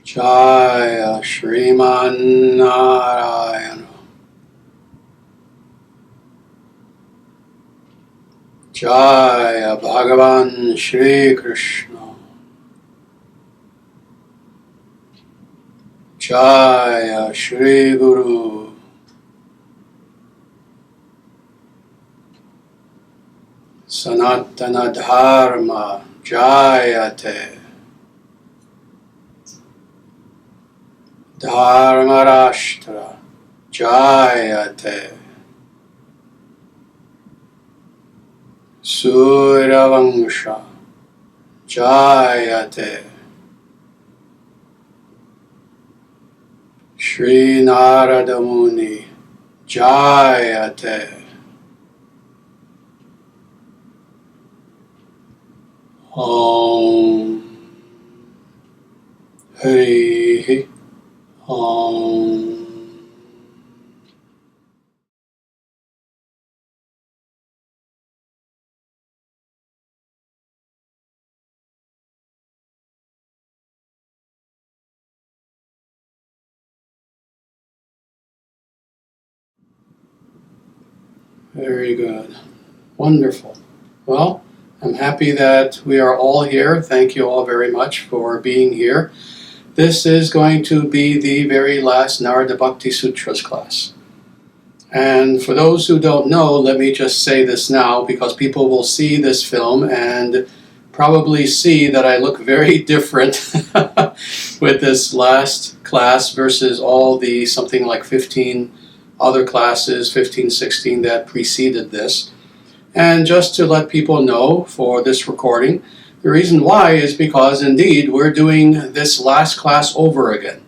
Jaya Shriman Narayana. Jaya Bhagavan Shri Krishna. Jaya Shri Guru. Sanatana Dharma Jayate. Dharmarashtra Jayate. Suravangsha Jayate. Shri Narada Muni Jayate. Om Hari Om. Very good. Wonderful. Well, I'm happy that we are all here. Thank you all very much for being here. This is going to be the very last Narada Bhakti Sutras class. And for those who don't know, let me just say this now, because people will see this film and probably see that I look very different with this last class versus all the something like 15 other classes, 15, 16 that preceded this. And just to let people know for this recording, the reason why is because indeed we're doing this last class over again.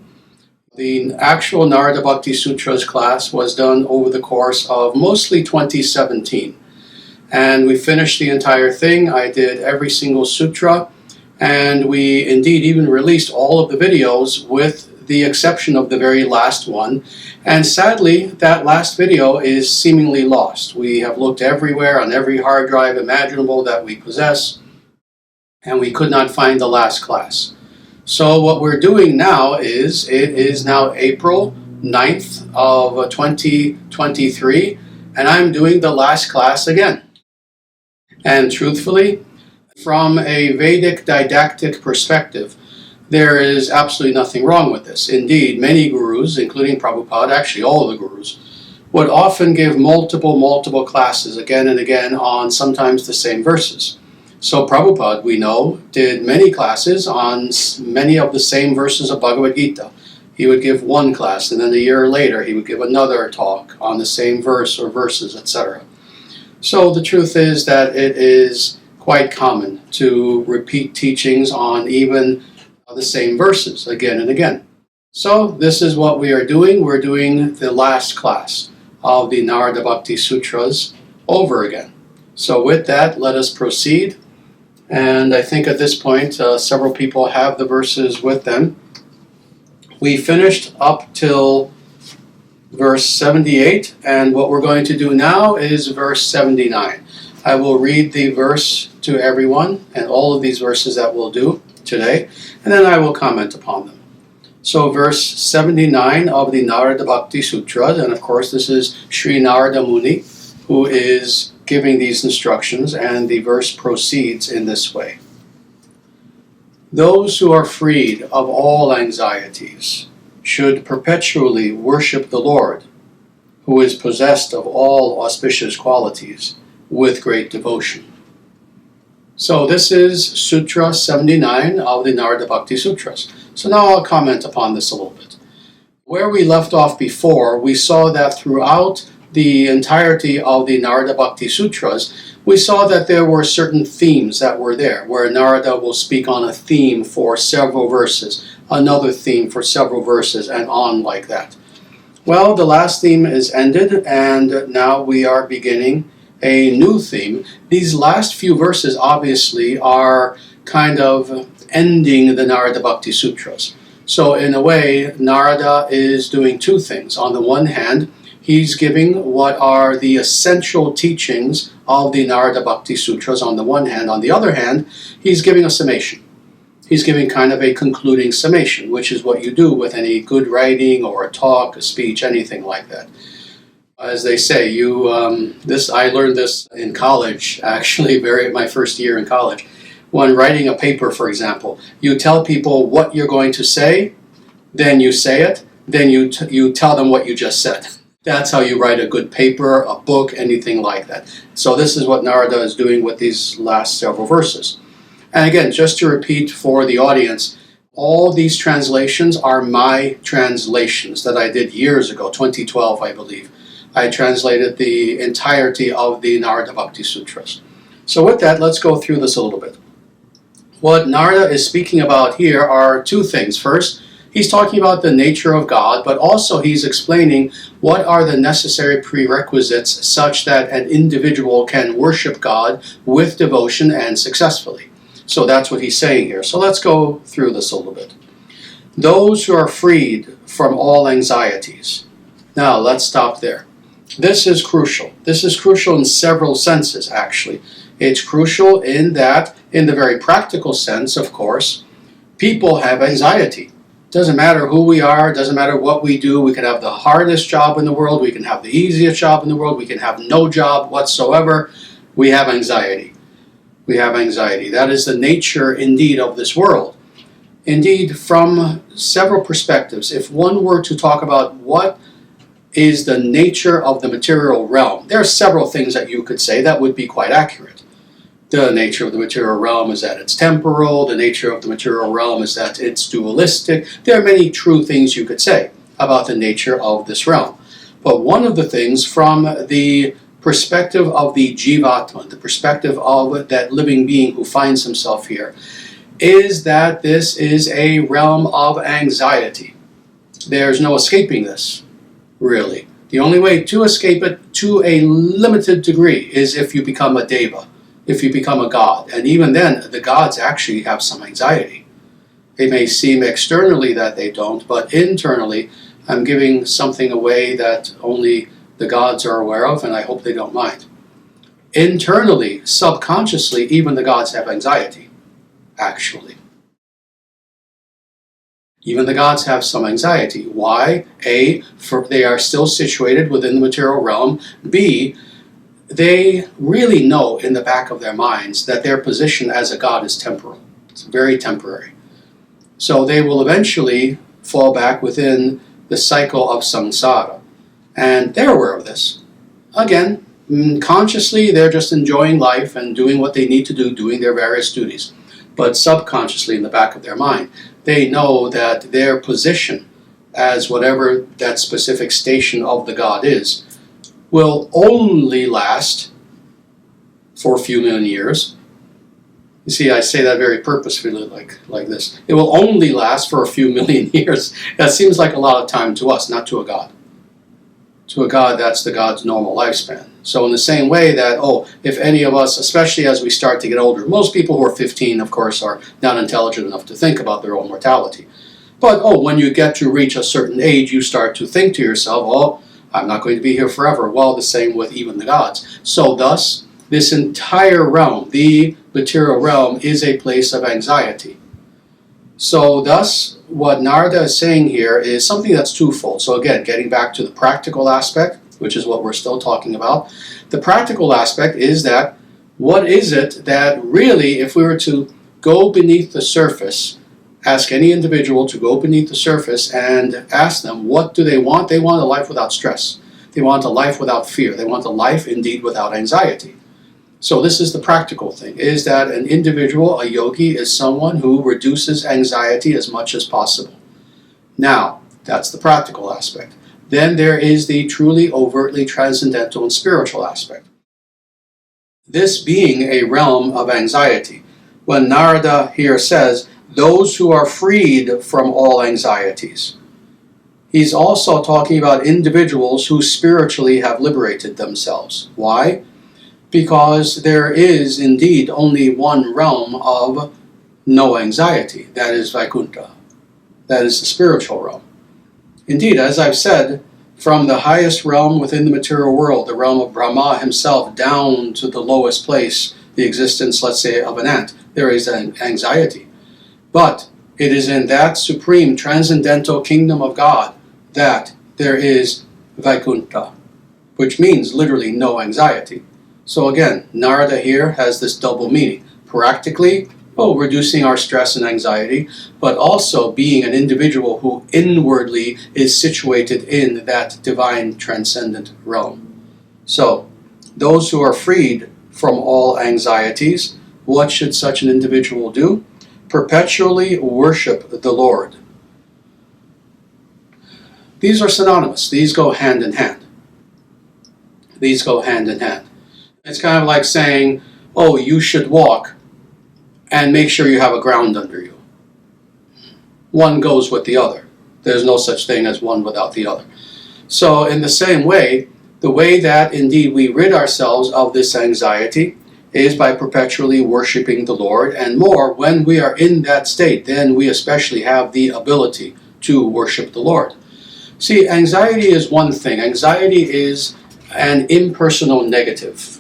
The actual Narada Bhakti Sutras class was done over the course of mostly 2017. And we finished the entire thing. I did every single sutra, and we indeed even released all of the videos with the exception of the very last one. And sadly, that last video is seemingly lost. We have looked everywhere on every hard drive imaginable that we possess, and we could not find the last class. So what we're doing now is, it is now April 9th of 2023, and I'm doing the last class again. And truthfully, from a Vedic didactic perspective, there is absolutely nothing wrong with this. Indeed, many gurus, including Prabhupada, actually all the gurus, would often give multiple classes again and again on sometimes the same verses. So Prabhupada, we know, did many classes on many of the same verses of Bhagavad Gita. He would give one class, and then a year later he would give another talk on the same verse or verses, etc. So the truth is that it is quite common to repeat teachings on even the same verses again and again. So this is what we are doing. We're doing the last class of the Narada Bhakti Sutras over again. So with that, let us proceed. And I think at this point, several people have the verses with them. We finished up till verse 78, and what we're going to do now is verse 79. I will read the verse to everyone, and all of these verses that we'll do today, and then I will comment upon them. So verse 79 of the Narada Bhakti Sutra, and of course this is Sri Narada Muni who is giving these instructions, and the verse proceeds in this way. Those who are freed of all anxieties should perpetually worship the Lord, who is possessed of all auspicious qualities, with great devotion. So this is Sutra 79 of the Narada Bhakti Sutras. So now I'll comment upon this a little bit. Where we left off before, we saw that throughout the entirety of the Narada Bhakti Sutras, we saw that there were certain themes that were there, where Narada will speak on a theme for several verses, another theme for several verses, and on like that. Well, the last theme is ended, and now we are beginning a new theme. These last few verses obviously are kind of ending the Narada Bhakti Sutras. So in a way, Narada is doing two things. On the one hand, he's giving what are the essential teachings of the Narada Bhakti Sutras on the one hand. On the other hand, he's giving a summation. He's giving kind of a concluding summation, which is what you do with any good writing or a talk, a speech, anything like that. As they say, I learned this in college, actually, my first year in college. When writing a paper, for example, you tell people what you're going to say, then you say it, then you tell them what you just said. That's how you write a good paper, a book, anything like that. So this is what Narada is doing with these last several verses. And again, just to repeat for the audience, all these translations are my translations that I did years ago, 2012, I believe. I translated the entirety of the Narada Bhakti Sutras. So with that, let's go through this a little bit. What Narada is speaking about here are two things. First, he's talking about the nature of God, but also he's explaining what are the necessary prerequisites such that an individual can worship God with devotion and successfully. So that's what he's saying here. So let's go through this a little bit. Those who are freed from all anxieties. Now let's stop there. This is crucial. This is crucial in several senses, actually. It's crucial in that, in the very practical sense, of course, people have anxiety. Doesn't matter who we are, doesn't matter what we do. We can have the hardest job in the world, we can have the easiest job in the world, we can have no job whatsoever. We have anxiety. We have anxiety. That is the nature, indeed, of this world. Indeed, from several perspectives, if one were to talk about what is the nature of the material realm, there are several things that you could say that would be quite accurate. The nature of the material realm is that it's temporal. The nature of the material realm is that it's dualistic. There are many true things you could say about the nature of this realm. But one of the things from the perspective of the Jivatma, the perspective of that living being who finds himself here, is that this is a realm of anxiety. There's no escaping this, really. The only way to escape it to a limited degree is if you become a deva, if you become a god. And even then, the gods actually have some anxiety. It may seem externally that they don't, but internally, I'm giving something away that only the gods are aware of, and I hope they don't mind. Internally, subconsciously, even the gods have anxiety, actually. Even the gods have some anxiety. Why? A, they are still situated within the material realm. B, they really know in the back of their minds that their position as a god is temporal. It's very temporary. So they will eventually fall back within the cycle of samsara. And they're aware of this. Again, consciously, they're just enjoying life and doing what they need to do, doing their various duties. But subconsciously, in the back of their mind, they know that their position as whatever that specific station of the god is will only last for a few million years. You see, I say that very purposefully like this. It will only last for a few million years. That seems like a lot of time to us, not to a god. To a god, that's the god's normal lifespan. So in the same way that, if any of us, especially as we start to get older, most people who are 15, of course, are not intelligent enough to think about their own mortality. But, when you get to reach a certain age, you start to think to yourself, I'm not going to be here forever. Well, the same with even the gods. So thus, this entire realm, the material realm, is a place of anxiety. So thus, what Narada is saying here is something that's twofold. So again, getting back to the practical aspect, which is what we're still talking about. The practical aspect is that, what is it that really, if we were to go beneath the surface, ask any individual to go beneath the surface and ask them, what do they want? They want a life without stress. They want a life without fear. They want a life, indeed, without anxiety. So this is the practical thing, is that an individual, a yogi, is someone who reduces anxiety as much as possible. Now, that's the practical aspect. Then there is the truly overtly transcendental and spiritual aspect. This being a realm of anxiety. When Narada here says, those who are freed from all anxieties, he's also talking about individuals who spiritually have liberated themselves. Why? Because there is indeed only one realm of no anxiety. That is Vaikuntha. That is the spiritual realm. Indeed, as I've said, from the highest realm within the material world, the realm of Brahma himself, down to the lowest place, the existence, let's say, of an ant, there is an anxiety. But it is in that supreme transcendental kingdom of God that there is Vaikuntha, which means literally no anxiety. So again, Narada here has this double meaning. Practically, reducing our stress and anxiety, but also being an individual who inwardly is situated in that divine transcendent realm. So, those who are freed from all anxieties, what should such an individual do? Perpetually worship the Lord. These are synonymous. These go hand in hand. These go hand in hand. It's kind of like saying, oh, you should walk and make sure you have a ground under you. One goes with the other. There's no such thing as one without the other. So in the same way, the way that indeed we rid ourselves of this anxiety is by perpetually worshiping the Lord, and more, when we are in that state, then we especially have the ability to worship the Lord. See, anxiety is one thing. Anxiety is an impersonal negative.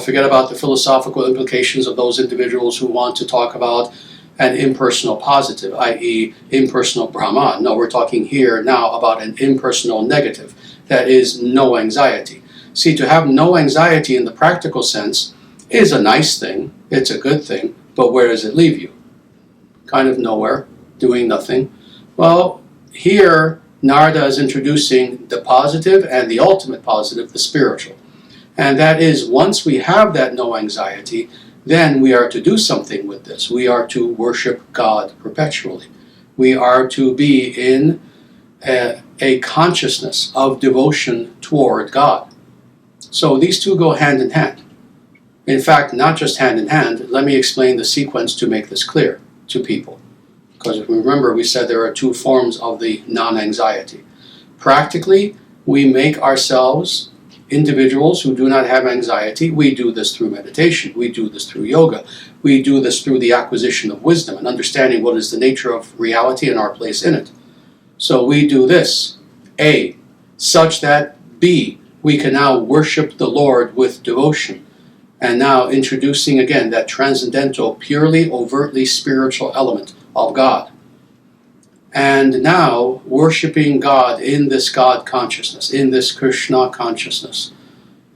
Forget about the philosophical implications of those individuals who want to talk about an impersonal positive, i.e. impersonal Brahman. No, we're talking here now about an impersonal negative. That is no anxiety. See, to have no anxiety in the practical sense is a nice thing. It's a good thing. But where does it leave you? Kind of nowhere, doing nothing. Well, here Narada is introducing the positive and the ultimate positive, the spiritual. And that is, once we have that no anxiety, then we are to do something with this. We are to worship God perpetually. We are to be in a consciousness of devotion toward God. So these two go hand in hand. In fact, not just hand in hand. Let me explain the sequence to make this clear to people. Because if we remember, we said there are two forms of the non-anxiety. Practically, we make ourselves individuals who do not have anxiety. We do this through meditation. We do this through yoga. We do this through the acquisition of wisdom and understanding what is the nature of reality and our place in it. So we do this, A, such that B, we can now worship the Lord with devotion. And now introducing again that transcendental, purely, overtly spiritual element of God. And now worshiping God in this God consciousness, in this Krishna consciousness.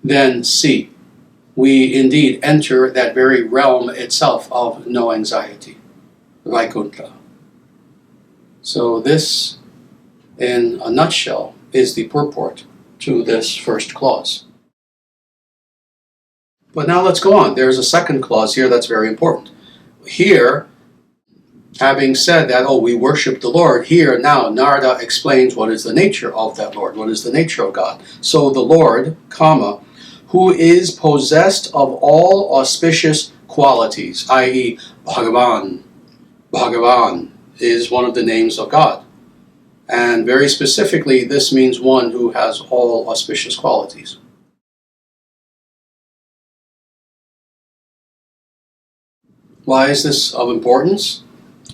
Then C, we indeed enter that very realm itself of no anxiety, Vaikuntha. So this, in a nutshell, is the purport to this first clause. But now let's go on. There's a second clause here that's very important. Here, having said that, we worship the Lord, here now Narada explains what is the nature of that Lord, what is the nature of God. So the Lord, who is possessed of all auspicious qualities, i.e. Bhagavan. Bhagavan is one of the names of God. And very specifically, this means one who has all auspicious qualities. Why is this of importance?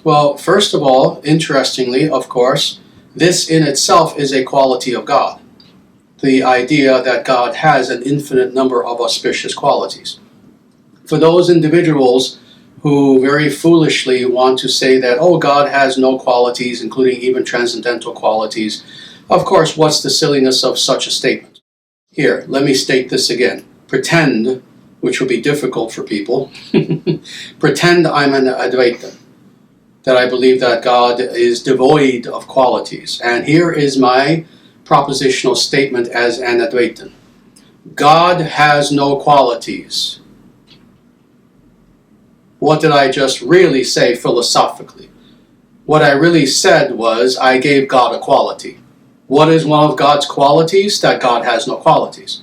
Well, first of all, interestingly, of course, this in itself is a quality of God. The idea that God has an infinite number of auspicious qualities. For those individuals who very foolishly want to say that, God has no qualities, including even transcendental qualities, of course, what's the silliness of such a statement? Here, let me state this again. Pretend, which will be difficult for people, pretend I'm an Advaita, that I believe that God is devoid of qualities. And here is my propositional statement as an Advaitin. God has no qualities. What did I just really say philosophically? What I really said was I gave God a quality. What is one of God's qualities? That God has no qualities.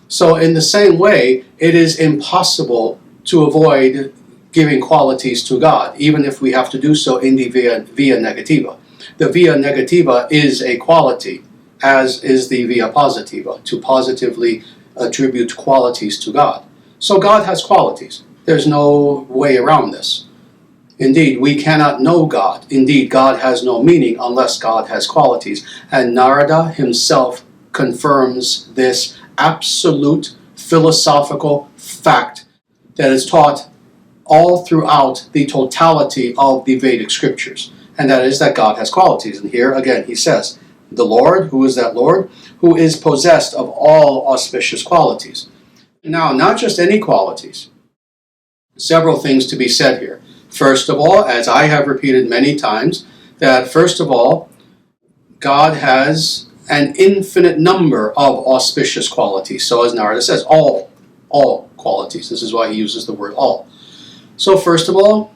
So in the same way, it is impossible to avoid giving qualities to God, even if we have to do so in the via negativa. The via negativa is a quality, as is the via positiva, to positively attribute qualities to God. So God has qualities. There's no way around this. Indeed, we cannot know God. Indeed, God has no meaning unless God has qualities. And Narada himself confirms this absolute philosophical fact that is taught all throughout the totality of the Vedic scriptures. And that is that God has qualities. And here again he says, the Lord, who is that Lord? Who is possessed of all auspicious qualities. Now, not just any qualities. Several things to be said here. First of all, as I have repeated many times, that first of all, God has an infinite number of auspicious qualities. So as Narada says, all qualities. This is why he uses the word all. So first of all,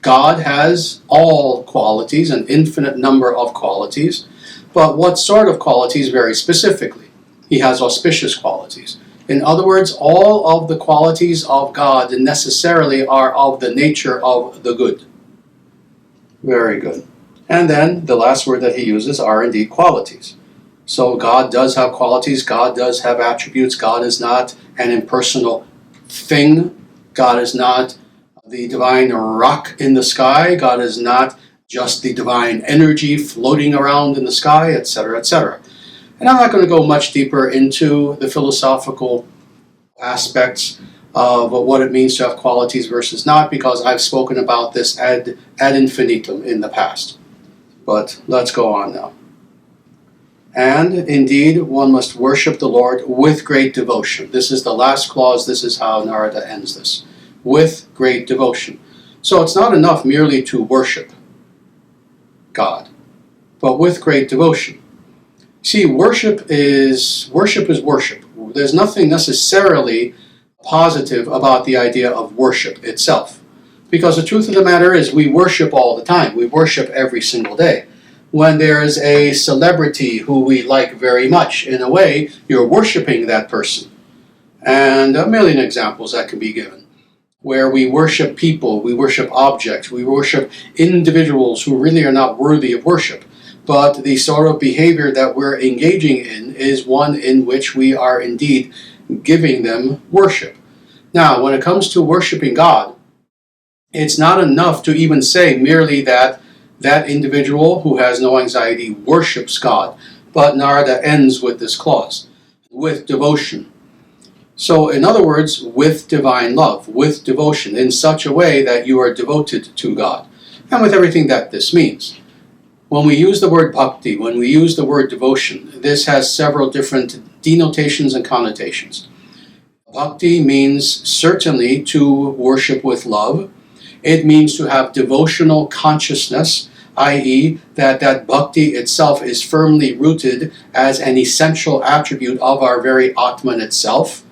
God has all qualities, an infinite number of qualities. But what sort of qualities very specifically? He has auspicious qualities. In other words, all of the qualities of God necessarily are of the nature of the good. Very good. And then the last word that he uses are indeed qualities. So God does have qualities, God does have attributes, God is not an impersonal thing, God is not the divine rock in the sky, God is not just the divine energy floating around in the sky, etc., etc. And I'm not going to go much deeper into the philosophical aspects of what it means to have qualities versus not, because I've spoken about this ad infinitum in the past. But let's go on now. And indeed, one must worship the Lord with great devotion. This is the last clause. This is how Narada ends this. With great devotion. So it's not enough merely to worship God, but with great devotion. See, worship is worship. There's nothing necessarily positive about the idea of worship itself. Because the truth of the matter is we worship all the time. We worship every single day. When there's a celebrity who we like very much, in a way, you're worshiping that person. And a million examples that can be given. Where we worship people, we worship objects, we worship individuals who really are not worthy of worship. But the sort of behavior that we're engaging in is one in which we are indeed giving them worship. Now, when it comes to worshiping God, it's not enough to even say merely that that individual who has no anxiety worships God. But Narada ends with this clause, with devotion. So, in other words, with divine love, with devotion, in such a way that you are devoted to God, and with everything that this means. When we use the word bhakti, when we use the word devotion, this has several different denotations and connotations. Bhakti means certainly to worship with love. It means to have devotional consciousness, i.e. that bhakti itself is firmly rooted as an essential attribute of our very Atman itself.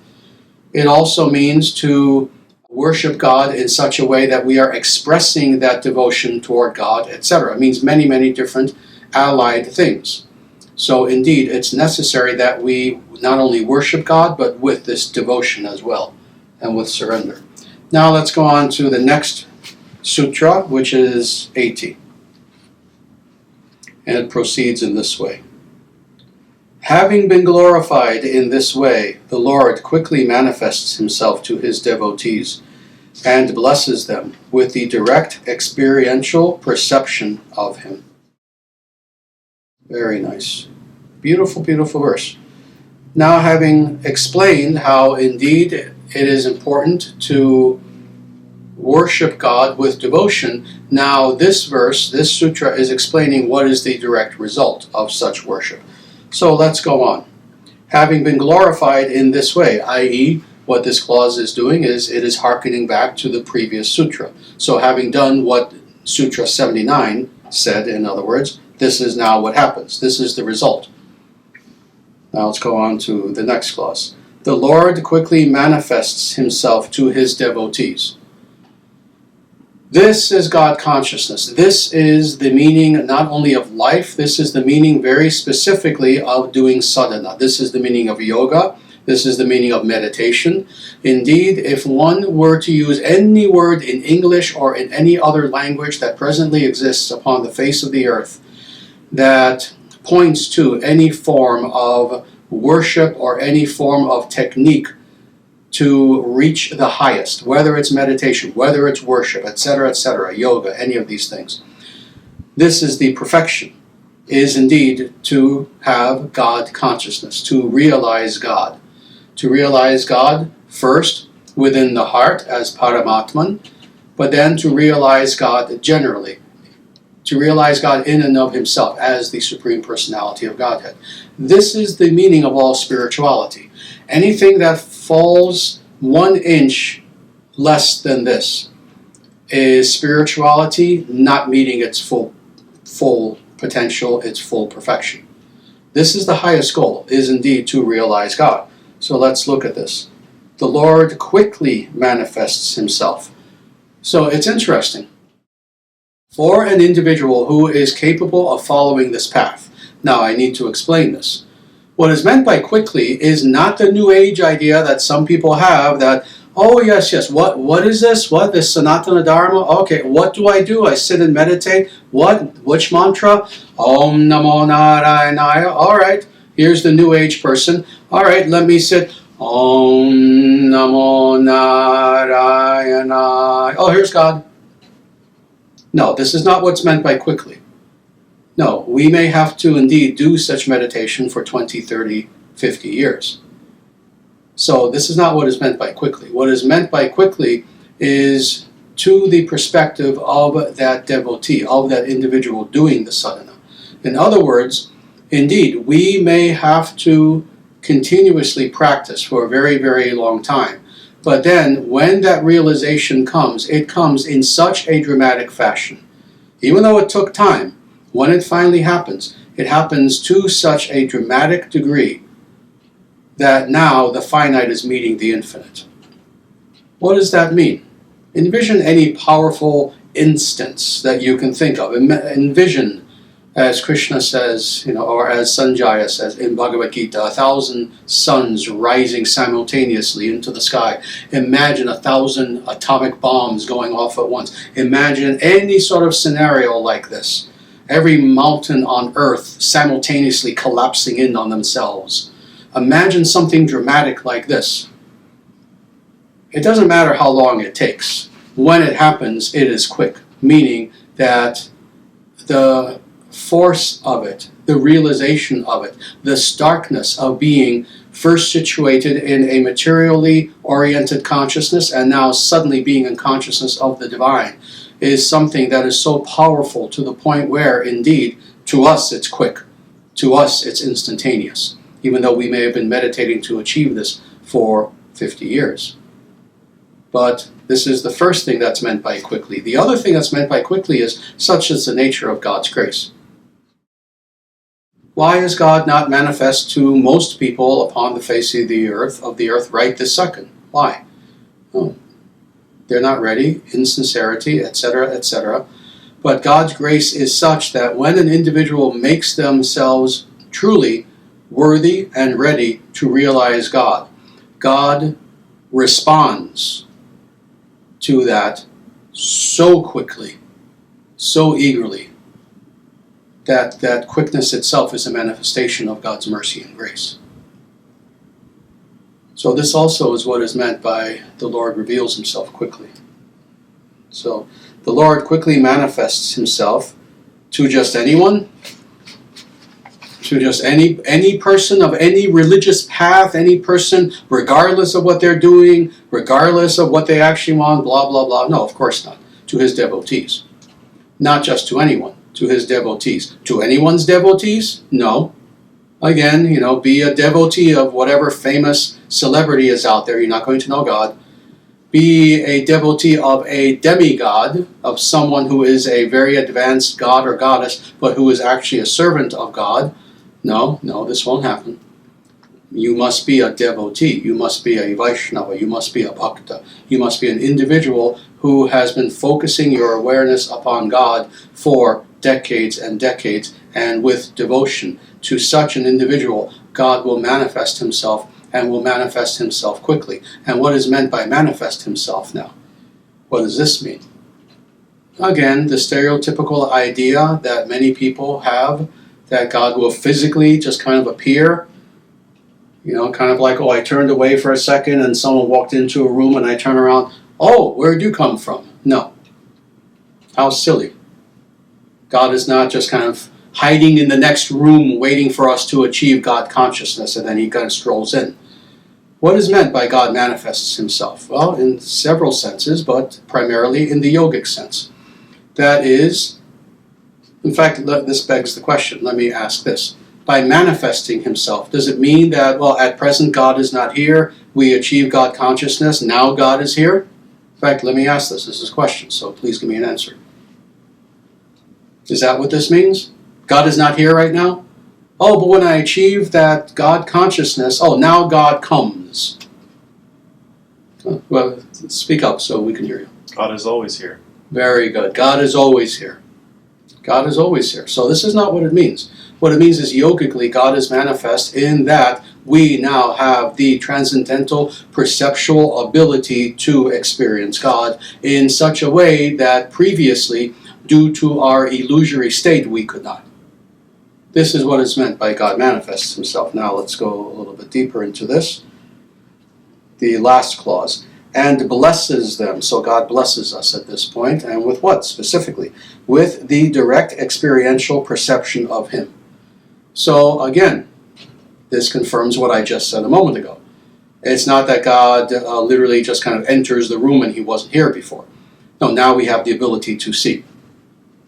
It also means to worship God in such a way that we are expressing that devotion toward God, etc. It means many, many different allied things. So indeed, it's necessary that we not only worship God, but with this devotion as well, and with surrender. Now let's go on to the next sutra, which is 80. And it proceeds in this way. Having been glorified in this way, the Lord quickly manifests himself to his devotees and blesses them with the direct experiential perception of him. Very nice. Beautiful, beautiful verse. Now, having explained how indeed it is important to worship God with devotion, now this verse, this sutra, is explaining what is the direct result of such worship. So let's go on. Having been glorified in this way, i.e., what this clause is doing is it is hearkening back to the previous sutra. So having done what Sutra 79 said, in other words, this is now what happens. This is the result. Now let's go on to the next clause. The Lord quickly manifests himself to his devotees. This is God consciousness. This is the meaning not only of life, this is the meaning very specifically of doing sadhana. This is the meaning of yoga. This is the meaning of meditation. Indeed, if one were to use any word in English or in any other language that presently exists upon the face of the earth that points to any form of worship or any form of technique to reach the highest, whether it's meditation, whether it's worship, etc., yoga, any of these things. This is the perfection, is indeed to have God consciousness, to realize God. To realize God first within the heart as Paramatman, but then to realize God generally, to realize God in and of himself as the Supreme Personality of Godhead. This is the meaning of all spirituality. Anything that falls 1 inch less than this is spirituality not meeting its full potential, its full perfection. This is the highest goal, is indeed to realize God. So let's look at this. The Lord quickly manifests himself. So it's interesting. For an individual who is capable of following this path, now I need to explain this. What is meant by quickly is not the New Age idea that some people have that, oh yes, what is this? What, this Sanatana Dharma? Okay, what do? I sit and meditate. What? Which mantra? Om Namo Narayanaya. Alright, here's the New Age person. Alright, let me sit. Om Namo Narayanaya. Oh, here's God. No, this is not what's meant by quickly. No, we may have to indeed do such meditation for 20, 30, 50 years. So this is not what is meant by quickly. What is meant by quickly is to the perspective of that devotee, of that individual doing the sadhana. In other words, indeed, we may have to continuously practice for a very, very long time. But then, when that realization comes, it comes in such a dramatic fashion. Even though it took time, when it finally happens, it happens to such a dramatic degree that now the finite is meeting the infinite. What does that mean? Envision any powerful instance that you can think of. Envision, as Krishna says, or as Sanjaya says in Bhagavad Gita, 1,000 suns rising simultaneously into the sky. Imagine 1,000 atomic bombs going off at once. Imagine any sort of scenario like this. Every mountain on earth simultaneously collapsing in on themselves. Imagine something dramatic like this. It doesn't matter how long it takes. When it happens, it is quick, meaning that the force of it, the realization of it, the starkness of being first situated in a materially oriented consciousness and now suddenly being in consciousness of the divine is something that is so powerful to the point where, indeed, to us it's quick, to us it's instantaneous, even though we may have been meditating to achieve this for 50 years. But this is the first thing that's meant by quickly. The other thing that's meant by quickly is such is the nature of God's grace. Why is God not manifest to most people upon the face of the earth right this second? Why? Oh, they're not ready, insincerity, etc., etc. But God's grace is such that when an individual makes themselves truly worthy and ready to realize God, God responds to that so quickly, so eagerly, that quickness itself is a manifestation of God's mercy and grace. So this also is what is meant by the Lord reveals himself quickly. So the Lord quickly manifests himself to just anyone, to just any person of any religious path, any person, regardless of what they're doing, regardless of what they actually want, blah, blah, blah. No, of course not. To his devotees. Not just to anyone, to his devotees. To anyone's devotees? No. Again, be a devotee of whatever famous celebrity is out there. You're not going to know God. Be a devotee of a demigod, of someone who is a very advanced god or goddess, but who is actually a servant of God. No, this won't happen. You must be a devotee. You must be a Vaishnava. You must be a Bhakta. You must be an individual who has been focusing your awareness upon God for decades and decades, and with devotion. To such an individual, God will manifest himself, and will manifest himself quickly. And what is meant by manifest himself now? What does this mean? Again, the stereotypical idea that many people have, that God will physically just kind of appear, kind of like, I turned away for a second and someone walked into a room and I turn around, where'd you come from? No. How silly. God is not just kind of hiding in the next room waiting for us to achieve God consciousness and then he kind of strolls in. What is meant by God manifests himself? Well, in several senses, but primarily in the yogic sense. That is, in fact, this begs the question. Let me ask this. By manifesting himself, does it mean that, well, at present God is not here, we achieve God consciousness, now God is here? In fact, let me ask this. This is a question, so please give me an answer. Is that what this means? God is not here right now? Oh, but when I achieve that God consciousness, oh, now God comes. Well, speak up so we can hear you. God is always here. Very good. God is always here. God is always here. So this is not what it means. What it means is yogically, God is manifest in that we now have the transcendental perceptual ability to experience God in such a way that previously, due to our illusory state, we could not. This is what is meant by God manifests himself. Now let's go a little bit deeper into this. The last clause. And blesses them. So God blesses us at this point. And with what specifically? With the direct experiential perception of him. So again, this confirms what I just said a moment ago. It's not that God literally just kind of enters the room and he wasn't here before. No, now we have the ability to see.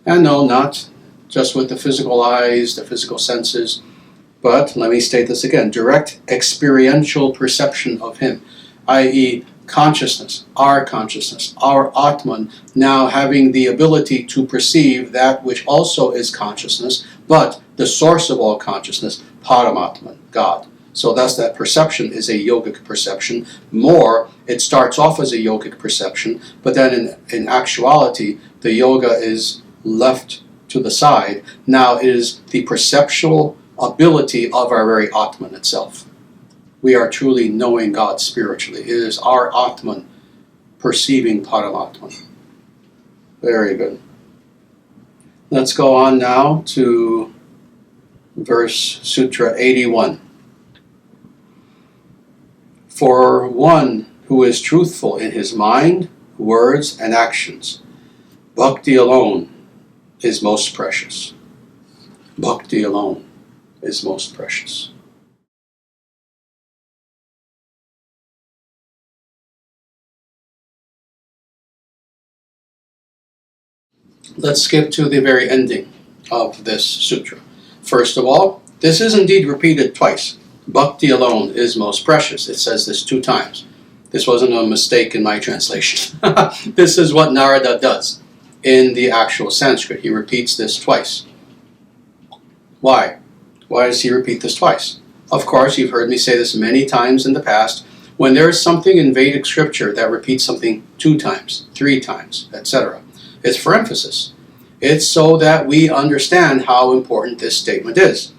And no, not just with the physical eyes, the physical senses, but let me state this again, direct experiential perception of him, i.e. consciousness, our Atman, now having the ability to perceive that which also is consciousness, but the source of all consciousness, Paramatman, God. So thus that perception is a yogic perception. More, it starts off as a yogic perception, but then in actuality, the yoga is left to the side. Now it is the perceptual ability of our very Atman itself. We are truly knowing God spiritually. It is our Atman perceiving Paramatman. Very good. Let's go on now to verse Sutra 81. For one who is truthful in his mind, words, and actions, bhakti alone is most precious. Bhakti alone is most precious. Let's skip to the very ending of this sutra. First of all, this is indeed repeated twice. Bhakti alone is most precious. It says this 2 times. This wasn't a mistake in my translation. This is what Narada does in the actual Sanskrit. He repeats this twice. Why? Why does he repeat this twice? Of course, you've heard me say this many times in the past. When there is something in Vedic scripture that repeats something 2 times, 3 times, etc., it's for emphasis. It's so that we understand how important this statement is.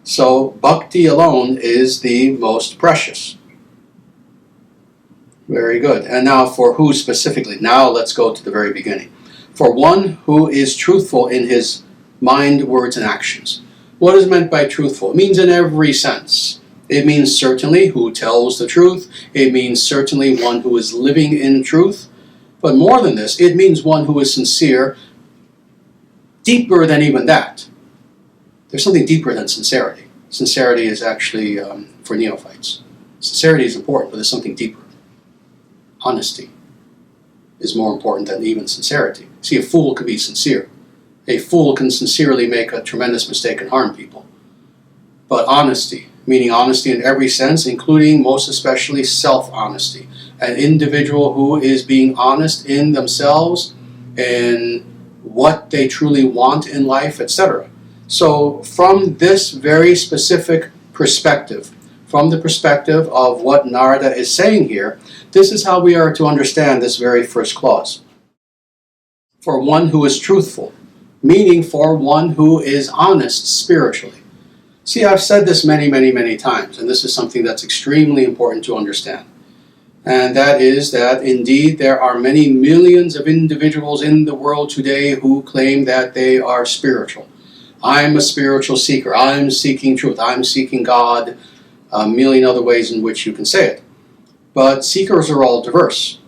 So, bhakti alone is the most precious. Very good. And now for who specifically? Now let's go to the very beginning. For one who is truthful in his mind, words, and actions. What is meant by truthful? It means in every sense. It means certainly who tells the truth. It means certainly one who is living in truth. But more than this, it means one who is sincere, deeper than even that. There's something deeper than sincerity. Sincerity is actually for neophytes. Sincerity is important, but there's something deeper. Honesty is more important than even sincerity. See, a fool can be sincere. A fool can sincerely make a tremendous mistake and harm people. But honesty, meaning honesty in every sense, including most especially self-honesty. An individual who is being honest in themselves and what they truly want in life, etc. So from this very specific perspective, from the perspective of what Narada is saying here, this is how we are to understand this very first clause. For one who is truthful, meaning for one who is honest spiritually. See, I've said this many times, and this is something that's extremely important to understand. And that is that indeed there are many millions of individuals in the world today who claim that they are spiritual. I'm a spiritual seeker. I'm seeking truth. I'm seeking God. A million other ways in which you can say it. But seekers are all diverse.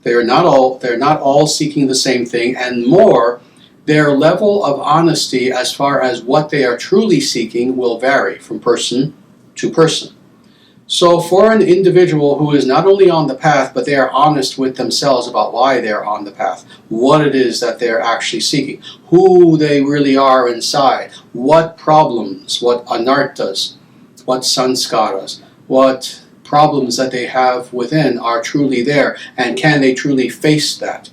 They're not all seeking the same thing, and more, their level of honesty as far as what they are truly seeking will vary from person to person. So for an individual who is not only on the path, but they are honest with themselves about why they're on the path, what it is that they're actually seeking, who they really are inside, what problems, what anartas, what sanskaras, what problems that they have within are truly there, and can they truly face that?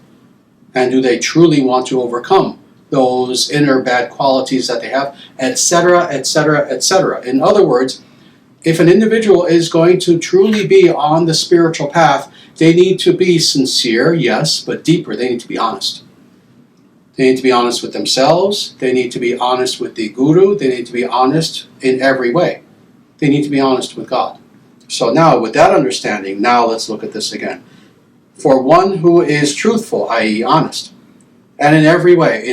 And do they truly want to overcome those inner bad qualities that they have, etc., etc., etc. In other words, if an individual is going to truly be on the spiritual path, they need to be sincere, yes, but deeper, they need to be honest. They need to be honest with themselves, they need to be honest with the Guru, they need to be honest in every way. They need to be honest with God. So now, with that understanding, now let's look at this again. For one who is truthful, i.e. honest, and in every way,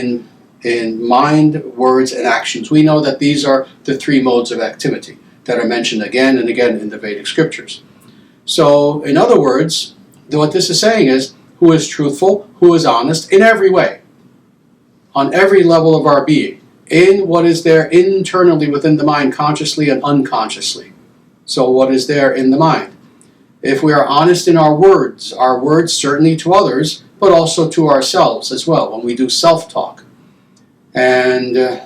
in mind, words, and actions, we know that these are the three modes of activity that are mentioned again and again in the Vedic scriptures. So, in other words, what this is saying is, who is truthful, who is honest in every way, on every level of our being, in what is there internally within the mind, consciously and unconsciously. So what is there in the mind? If we are honest in our words certainly to others, but also to ourselves as well, when we do self-talk. And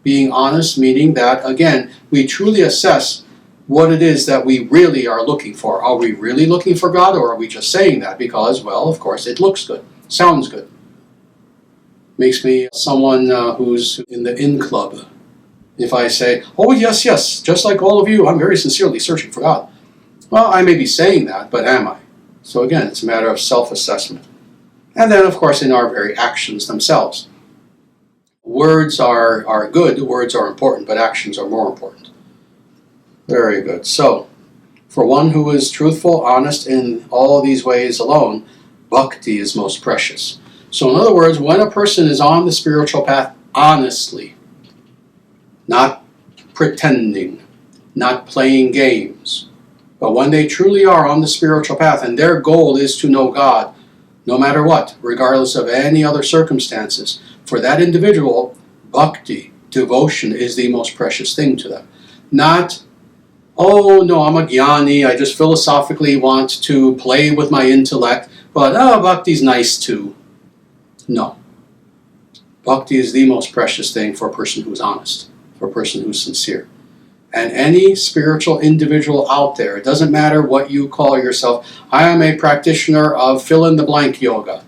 being honest, meaning that, again, we truly assess what it is that we really are looking for. Are we really looking for God, or are we just saying that because, well, of course, it looks good, sounds good. Makes me someone who's in the in club. If I say, oh yes, yes, just like all of you, I'm very sincerely searching for God. Well, I may be saying that, but am I? So again, it's a matter of self-assessment. And then, of course, in our very actions themselves. Words are good, words are important, but actions are more important. Very good. So, for one who is truthful, honest in all these ways alone, bhakti is most precious. So in other words, when a person is on the spiritual path honestly, not pretending, not playing games, but when they truly are on the spiritual path and their goal is to know God, no matter what, regardless of any other circumstances, for that individual, bhakti, devotion, is the most precious thing to them. Not, oh no, I'm a jnani, I just philosophically want to play with my intellect, but bhakti's nice too. No. Bhakti is the most precious thing for a person who's honest, for a person who's sincere. And any spiritual individual out there, it doesn't matter what you call yourself. I am a practitioner of fill-in-the-blank yoga.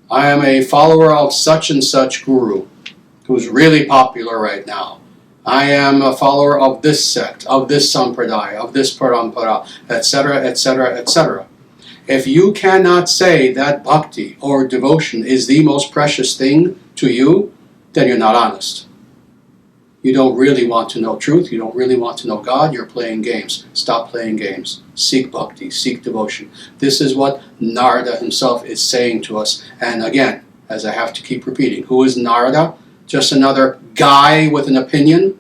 I am a follower of such and such guru who's really popular right now. I am a follower of this sect, of this sampradaya, of this parampara, etc., etc., etc. If you cannot say that bhakti or devotion is the most precious thing to you, then you're not honest. You don't really want to know truth, you don't really want to know God, you're playing games. Stop playing games. Seek bhakti, seek devotion. This is what Narada himself is saying to us. And again, as I have to keep repeating, who is Narada? Just another guy with an opinion?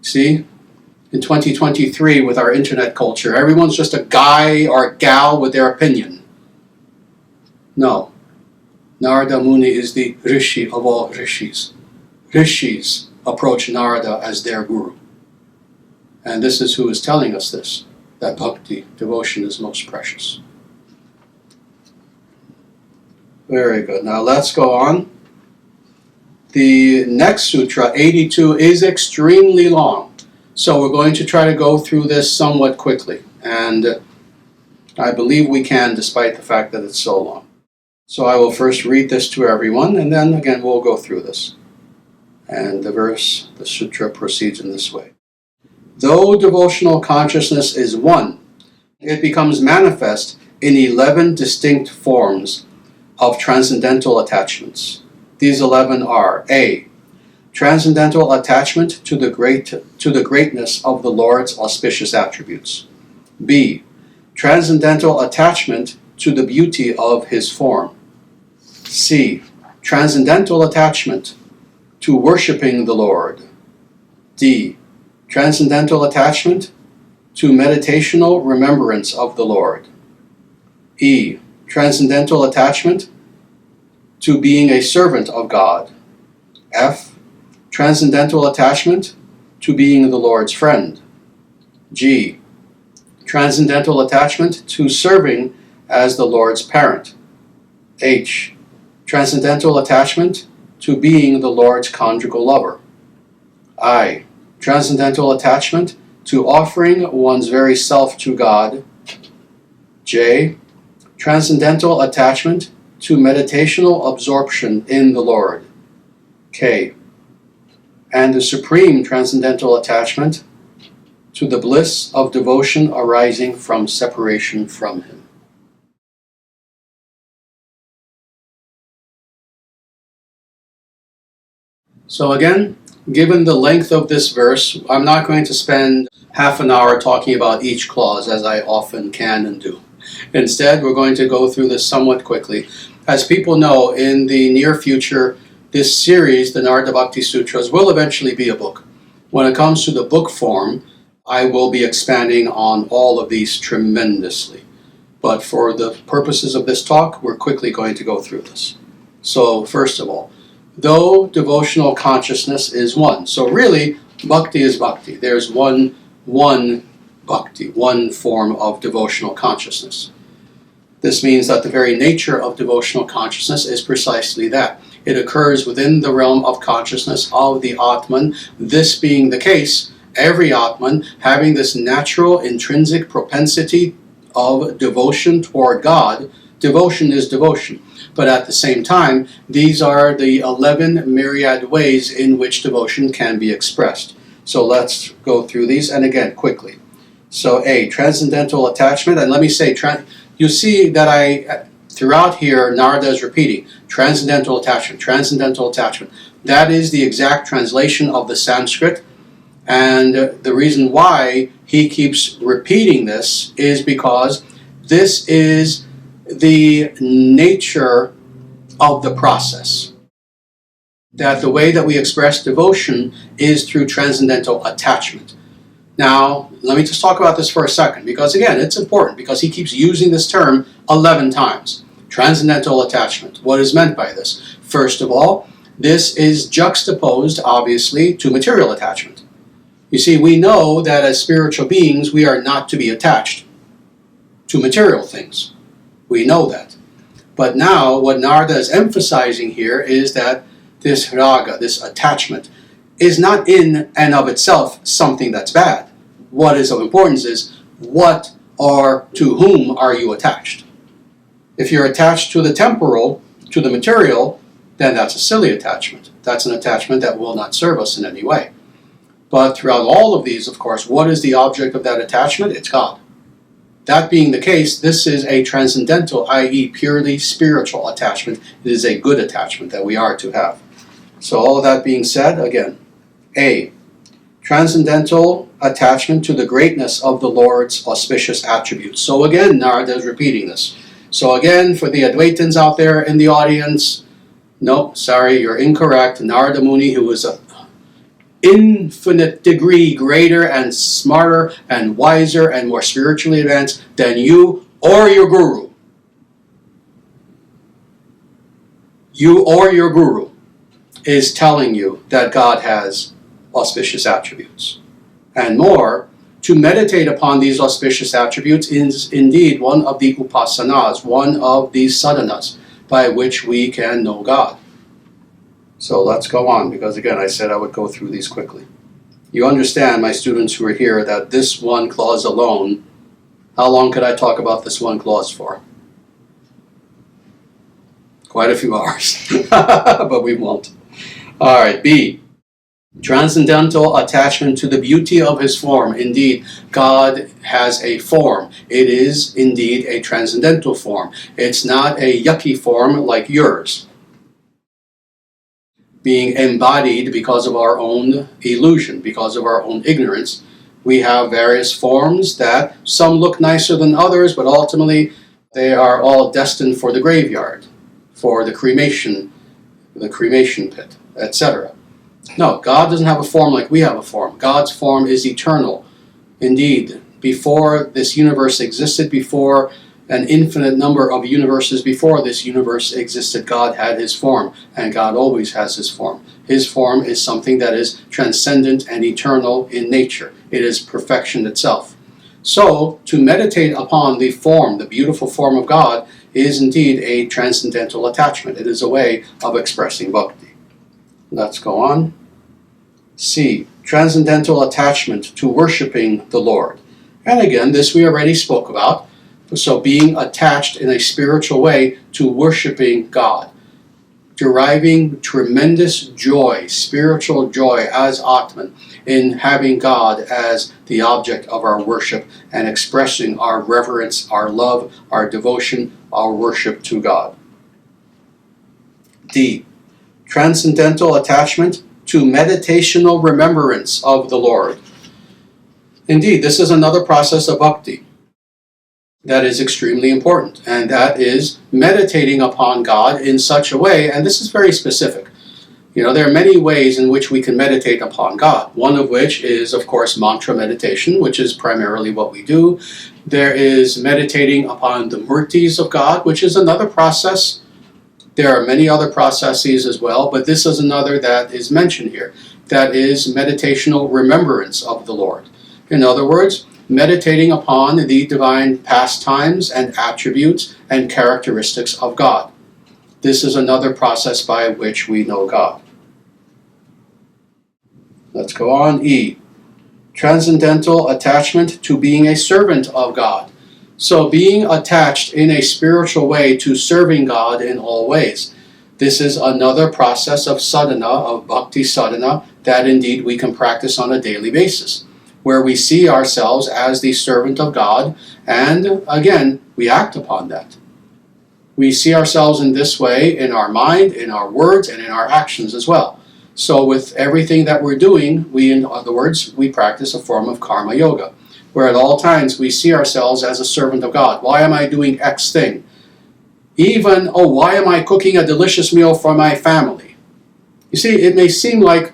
See? In 2023, with our internet culture, everyone's just a guy or a gal with their opinion. No. Narada Muni is the rishi of all rishis. Rishis approach Narada as their guru. And this is who is telling us this, that bhakti, devotion, is most precious. Very good. Now let's go on. The next sutra, 82, is extremely long. So we're going to try to go through this somewhat quickly. And I believe we can, despite the fact that it's so long. So I will first read this to everyone, and then again we'll go through this. And the sutra proceeds in this way. Though devotional consciousness is one, it becomes manifest in 11 distinct forms of transcendental attachments. These 11 are A. Transcendental attachment to the greatness of the Lord's auspicious attributes. B. Transcendental attachment to the beauty of His form. C. Transcendental attachment to worshiping the Lord. D. Transcendental attachment to meditational remembrance of the Lord. E. Transcendental attachment to being a servant of God. F. Transcendental attachment to being the Lord's friend. G. Transcendental attachment to serving as the Lord's parent. H. Transcendental attachment to being the Lord's conjugal lover. I. Transcendental attachment to offering one's very self to God. J. Transcendental attachment to meditational absorption in the Lord. K. And the supreme transcendental attachment to the bliss of devotion arising from separation from Him. So again, given the length of this verse, I'm not going to spend half an hour talking about each clause as I often can and do. Instead, we're going to go through this somewhat quickly. As people know, in the near future, this series, the Narada Bhakti Sutras, will eventually be a book. When it comes to the book form, I will be expanding on all of these tremendously. But for the purposes of this talk, we're quickly going to go through this. So, first of all, though devotional consciousness is one. So really, bhakti is bhakti. There's one bhakti, one form of devotional consciousness. This means that the very nature of devotional consciousness is precisely that. It occurs within the realm of consciousness of the Atman. This being the case, every Atman having this natural intrinsic propensity of devotion toward God. Devotion is devotion. But at the same time, these are the 11 myriad ways in which devotion can be expressed. So let's go through these, and again, quickly. So A, transcendental attachment, and let me say, you see that throughout here, Narada is repeating, transcendental attachment, transcendental attachment. That is the exact translation of the Sanskrit, and the reason why he keeps repeating this is because this is the nature of the process. That the way that we express devotion is through transcendental attachment. Now, let me just talk about this for a second, because again, it's important, because he keeps using this term 11 times. Transcendental attachment. What is meant by this? First of all, this is juxtaposed, obviously, to material attachment. You see, we know that as spiritual beings, we are not to be attached to material things. We know that. But now, what Narada is emphasizing here is that this raga, this attachment, is not in and of itself something that's bad. What is of importance is what or to whom are you attached? If you're attached to the temporal, to the material, then that's a silly attachment. That's an attachment that will not serve us in any way. But throughout all of these, of course, what is the object of that attachment? It's God. That being the case, this is a transcendental, i.e. purely spiritual attachment. It is a good attachment that we are to have. So all of that being said, again, A, transcendental attachment to the greatness of the Lord's auspicious attributes. So again, Narada is repeating this. So again, for the Advaitins out there in the audience, nope, sorry, you're incorrect. Narada Muni, who was an infinite degree greater and smarter and wiser and more spiritually advanced than you or your guru. You or your guru is telling you that God has auspicious attributes. And more, to meditate upon these auspicious attributes is indeed one of the upasanas, one of the sadhanas by which we can know God. So let's go on, because again, I said I would go through these quickly. You understand, my students who are here, that this one clause alone, how long could I talk about this one clause for? Quite a few hours, but we won't. All right, B, transcendental attachment to the beauty of His form. Indeed, God has a form. It is indeed a transcendental form. It's not a yucky form like yours, being embodied because of our own illusion, because of our own ignorance. We have various forms that some look nicer than others, but ultimately they are all destined for the graveyard, for the cremation pit, etc. No, God doesn't have a form like we have a form. God's form is eternal. Indeed, before this universe existed, before an infinite number of universes before this universe existed, God had His form, and God always has His form. His form is something that is transcendent and eternal in nature. It is perfection itself. So, to meditate upon the form, the beautiful form of God, is indeed a transcendental attachment. It is a way of expressing bhakti. Let's go on. C. Transcendental attachment to worshiping the Lord. And again, this we already spoke about. So being attached in a spiritual way to worshiping God. Deriving tremendous joy, spiritual joy as Atman, in having God as the object of our worship and expressing our reverence, our love, our devotion, our worship to God. D. Transcendental attachment to meditational remembrance of the Lord. Indeed, this is another process of bhakti that is extremely important, and that is meditating upon God in such a way, and this is very specific. There are many ways in which we can meditate upon God, one of which is, of course, mantra meditation, which is primarily what we do. There is meditating upon the murtis of God, which is another process. There are many other processes as well, but this is another that is mentioned here. That is meditational remembrance of the Lord. In other words, meditating upon the divine pastimes and attributes and characteristics of God. This is another process by which we know God. Let's go on. E. Transcendental attachment to being a servant of God. So being attached in a spiritual way to serving God in all ways. This is another process of sadhana, of bhakti sadhana, that indeed we can practice on a daily basis, where we see ourselves as the servant of God, and again, we act upon that. We see ourselves in this way in our mind, in our words, and in our actions as well. So with everything that we're doing, in other words, we practice a form of karma yoga, where at all times we see ourselves as a servant of God. Why am I doing X thing? Even, why am I cooking a delicious meal for my family? You see, it may seem like,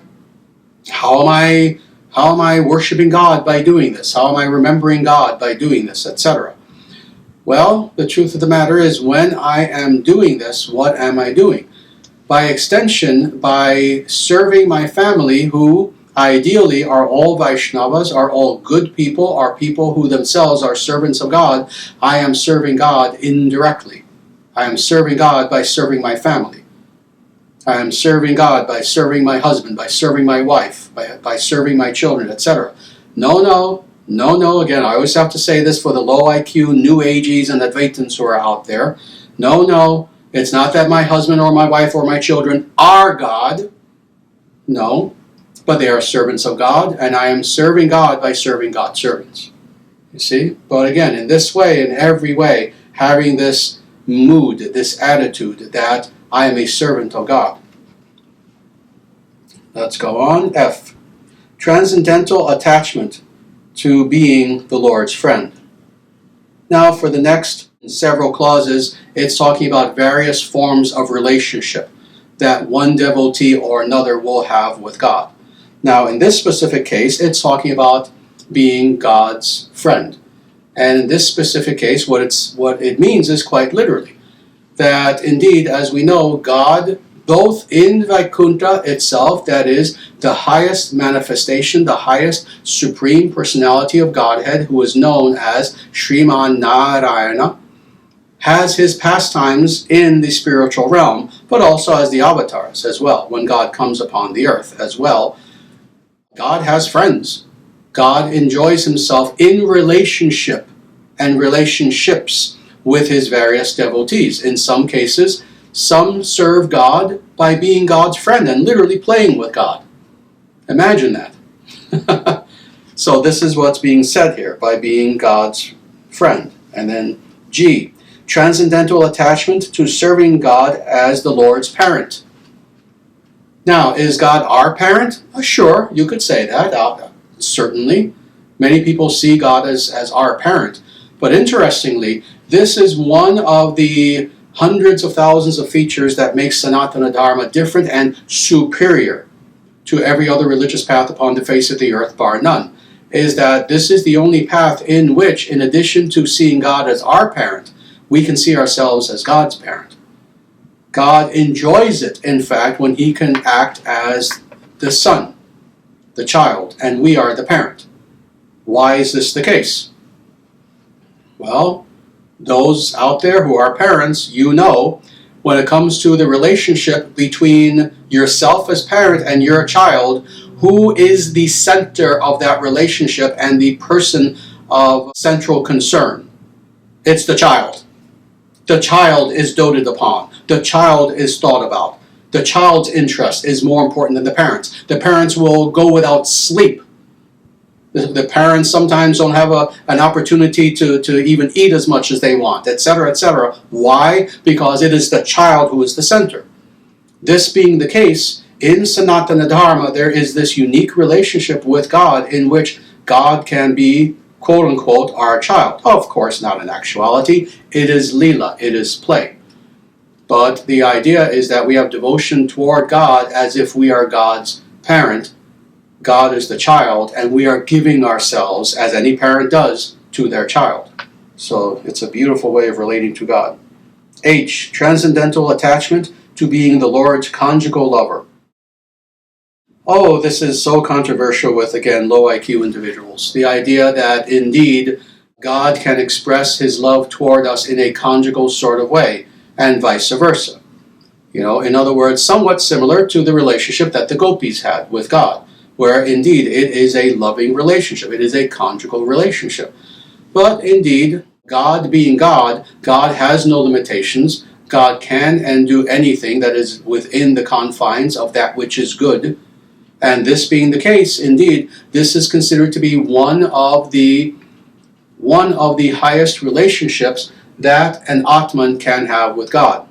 how am I worshiping God by doing this? How am I remembering God by doing this, etc.? Well, the truth of the matter is, when I am doing this, what am I doing? By extension, by serving my family, who ideally are all Vaishnavas, are all good people, are people who themselves are servants of God, I am serving God indirectly. I am serving God by serving my family. I am serving God by serving my husband, by serving my wife, by serving my children, etc. No. Again, I always have to say this for the low IQ, New Ageies, and Advaitins who are out there. No. It's not that my husband or my wife or my children are God. No. But they are servants of God, and I am serving God by serving God's servants. You see? But again, in this way, in every way, having this mood, this attitude that I am a servant of God. Let's go on. F. Transcendental attachment to being the Lord's friend. Now, for the next several clauses, it's talking about various forms of relationship that one devotee or another will have with God. Now, in this specific case, it's talking about being God's friend. And in this specific case, what it means is quite literally that indeed, as we know, God, both in Vaikuntha itself, that is the highest manifestation, the highest supreme personality of Godhead, who is known as Sriman Narayana, has his pastimes in the spiritual realm, but also as the avatars as well, when God comes upon the earth as well. God has friends. God enjoys himself in relationship and relationships with his various devotees. In some cases, some serve God by being God's friend and literally playing with God. Imagine that. So this is what's being said here, by being God's friend. And then G, transcendental attachment to serving God as the Lord's parent. Now, is God our parent? Sure, you could say that. Certainly. Many people see God as our parent. But interestingly, this is one of the hundreds of thousands of features that makes Sanatana Dharma different and superior to every other religious path upon the face of the earth, bar none, is that this is the only path in which, in addition to seeing God as our parent, we can see ourselves as God's parent. God enjoys it, in fact, when he can act as the son, the child, and we are the parent. Why is this the case? Well, those out there who are parents, you know, when it comes to the relationship between yourself as parent and your child, who is the center of that relationship and the person of central concern? It's the child. The child is doted upon. The child is thought about. The child's interest is more important than the parents. The parents will go without sleep. The parents sometimes don't have an opportunity to even eat as much as they want, etc., etc. Why? Because it is the child who is the center. This being the case, in Sanatana Dharma, there is this unique relationship with God in which God can be, quote-unquote, our child. Of course, not in actuality. It is lila, it is play. But the idea is that we have devotion toward God as if we are God's parent. God is the child, and we are giving ourselves, as any parent does, to their child. So it's a beautiful way of relating to God. H, transcendental attachment to being the Lord's conjugal lover. Oh, this is so controversial with, again, low IQ individuals. The idea that, indeed, God can express his love toward us in a conjugal sort of way, and vice versa. You know, in other words, somewhat similar to the relationship that the gopis had with God, where indeed it is a loving relationship. It is a conjugal relationship. But indeed, God being God, God has no limitations. God can and do anything that is within the confines of that which is good. And this being the case, indeed, this is considered to be one of the highest relationships that an Atman can have with God.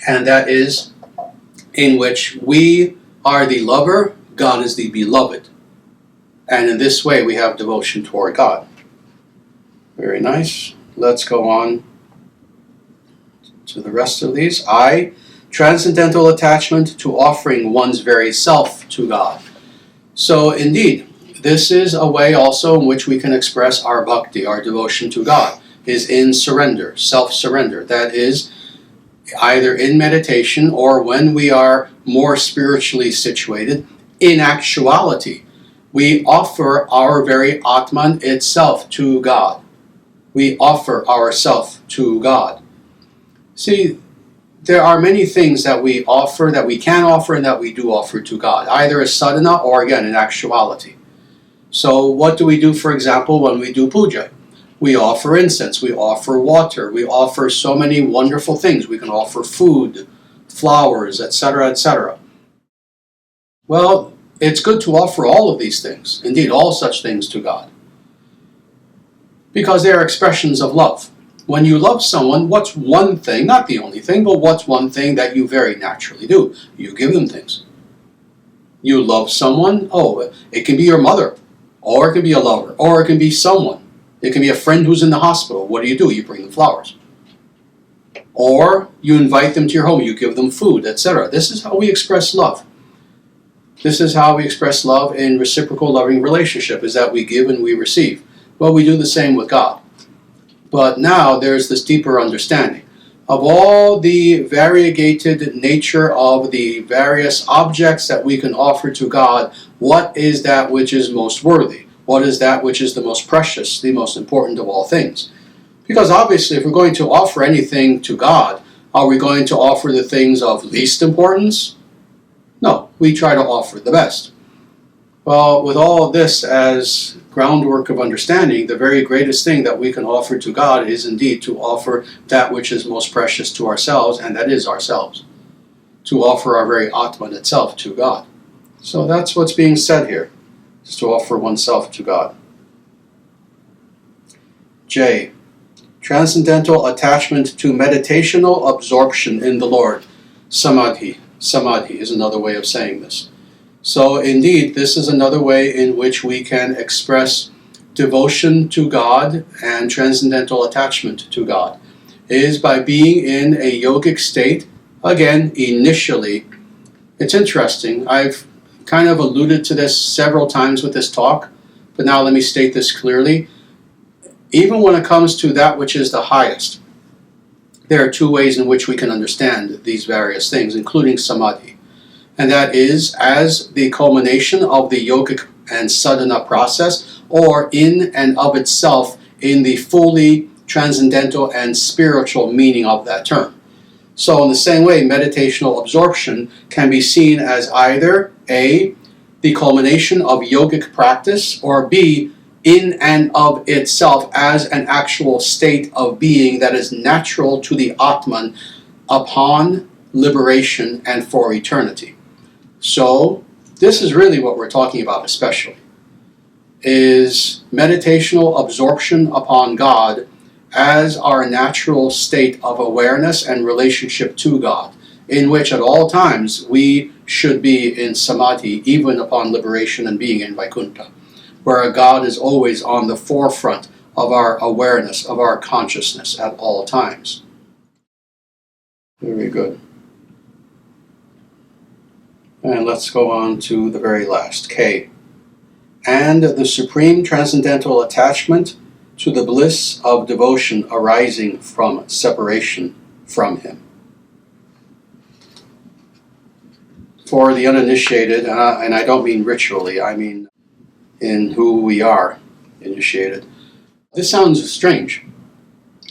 And that is in which we are the lover, God is the beloved. And in this way we have devotion toward God. Very nice. Let's go on to the rest of these. I, transcendental attachment to offering one's very self to God. So indeed, this is a way also in which we can express our bhakti, our devotion to God, is in surrender, self-surrender. That is, either in meditation or when we are more spiritually situated, in actuality, we offer our very Atman itself to God. We offer ourself to God. See, there are many things that we offer, that we can offer, and that we do offer to God, either as sadhana or, again, in actuality. So what do we do, for example, when we do puja? We offer incense, we offer water, we offer so many wonderful things. We can offer food, flowers, etc., etc. Well, it's good to offer all of these things, indeed all such things to God, because they are expressions of love. When you love someone, what's one thing, not the only thing, but what's one thing that you very naturally do? You give them things. You love someone, oh, it can be your mother, or it can be a lover, or it can be someone. It can be a friend who's in the hospital. What do? You bring them flowers. Or you invite them to your home, you give them food, etc. This is how we express love. This is how we express love in reciprocal loving relationship, is that we give and we receive. Well, we do the same with God. But now there's this deeper understanding of all the variegated nature of the various objects that we can offer to God. What is that which is most worthy? What is that which is the most precious, the most important of all things? Because obviously, if we're going to offer anything to God, are we going to offer the things of least importance? No, we try to offer the best. Well, with all of this as groundwork of understanding, the very greatest thing that we can offer to God is indeed to offer that which is most precious to ourselves, and that is ourselves. To offer our very Atman itself to God. So that's what's being said here, is to offer oneself to God. J. Transcendental attachment to meditational absorption in the Lord. Samadhi. Samadhi is another way of saying this. So indeed, this is another way in which we can express devotion to God and transcendental attachment to God, is by being in a yogic state, again, initially. It's interesting, I've kind of alluded to this several times with this talk, but now let me state this clearly. Even when it comes to that which is the highest, there are two ways in which we can understand these various things, including samadhi. and that is as the culmination of the yogic and sadhana process, or in and of itself in the fully transcendental and spiritual meaning of that term. So in the same way, meditational absorption can be seen as either A, the culmination of yogic practice, or B, in and of itself as an actual state of being that is natural to the Atman upon liberation and for eternity. So this is really what we're talking about especially, is meditational absorption upon God as our natural state of awareness and relationship to God, in which at all times we should be in samadhi, even upon liberation and being in Vaikuntha, where God is always on the forefront of our awareness, of our consciousness at all times. Very good. And let's go on to the very last, K. And the supreme transcendental attachment to the bliss of devotion arising from separation from Him. For the uninitiated, and I don't mean ritually, I mean in who we are initiated, this sounds strange.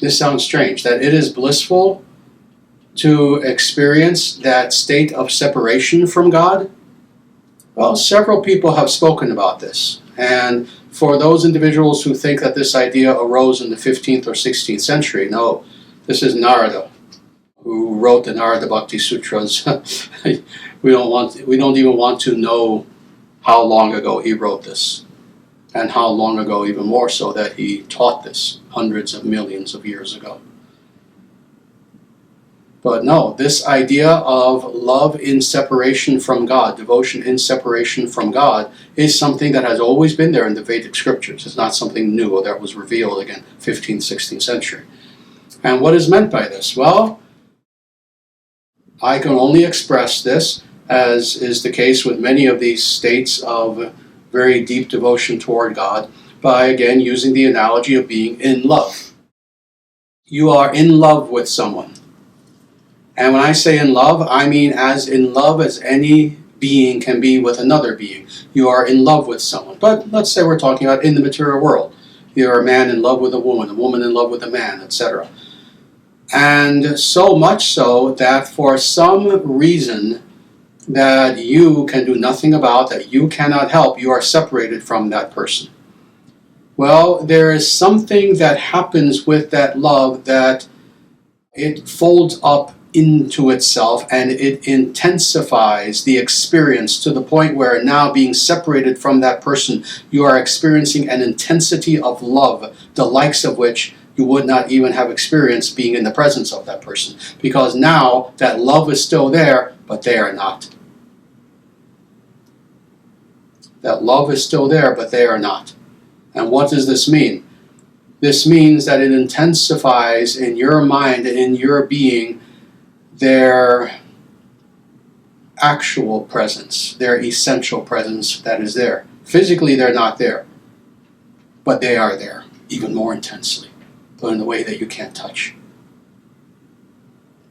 This sounds strange, that it is blissful to experience that state of separation from God. Well, several people have spoken about this, and for those individuals who think that this idea arose in the 15th or 16th century, no, this is Narada, who wrote the Narada Bhakti Sutras. we don't even want to know how long ago he wrote this, and how long ago even more so that he taught this, hundreds of millions of years ago. But no, this idea of love in separation from God, devotion in separation from God, is something that has always been there in the Vedic scriptures. It's not something new or that was revealed again 15th, 16th century. And what is meant by this? Well, I can only express this, as is the case with many of these states of very deep devotion toward God, by again using the analogy of being in love. You are in love with someone. And when I say in love, I mean as in love as any being can be with another being. You are in love with someone. But let's say we're talking about in the material world. You're a man in love with a woman in love with a man, etc. And so much so that for some reason that you can do nothing about, that you cannot help, you are separated from that person. Well, there is something that happens with that love that it folds up into itself and it intensifies the experience to the point where now being separated from that person, you are experiencing an intensity of love, the likes of which you would not even have experienced being in the presence of that person. Because now that love is still there, but they are not. That love is still there, but they are not. And what does this mean? This means that it intensifies in your mind and in your being their actual presence, their essential presence that is there. Physically, they're not there, but they are there, even more intensely, but in a way that you can't touch.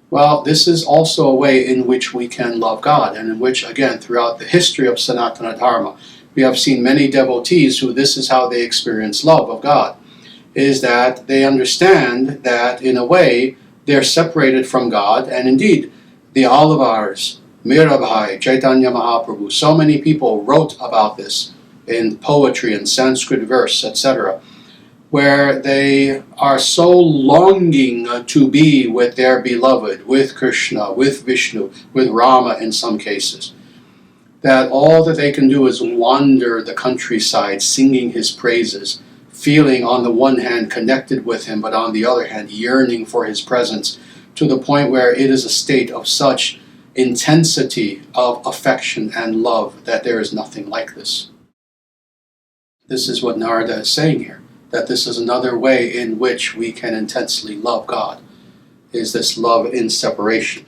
Well, this is also a way in which we can love God, and in which, again, throughout the history of Sanatana Dharma, we have seen many devotees who this is how they experience love of God, is that they understand that, in a way, they're separated from God, and indeed, the Alvars, Mirabhai, Chaitanya Mahaprabhu, so many people wrote about this in poetry and Sanskrit verse, etc., where they are so longing to be with their beloved, with Krishna, with Vishnu, with Rama in some cases, that all that they can do is wander the countryside singing his praises, feeling on the one hand connected with him, but on the other hand yearning for his presence, to the point where it is a state of such intensity of affection and love that there is nothing like this. This is what Narada is saying here, that this is another way in which we can intensely love God, is this love in separation,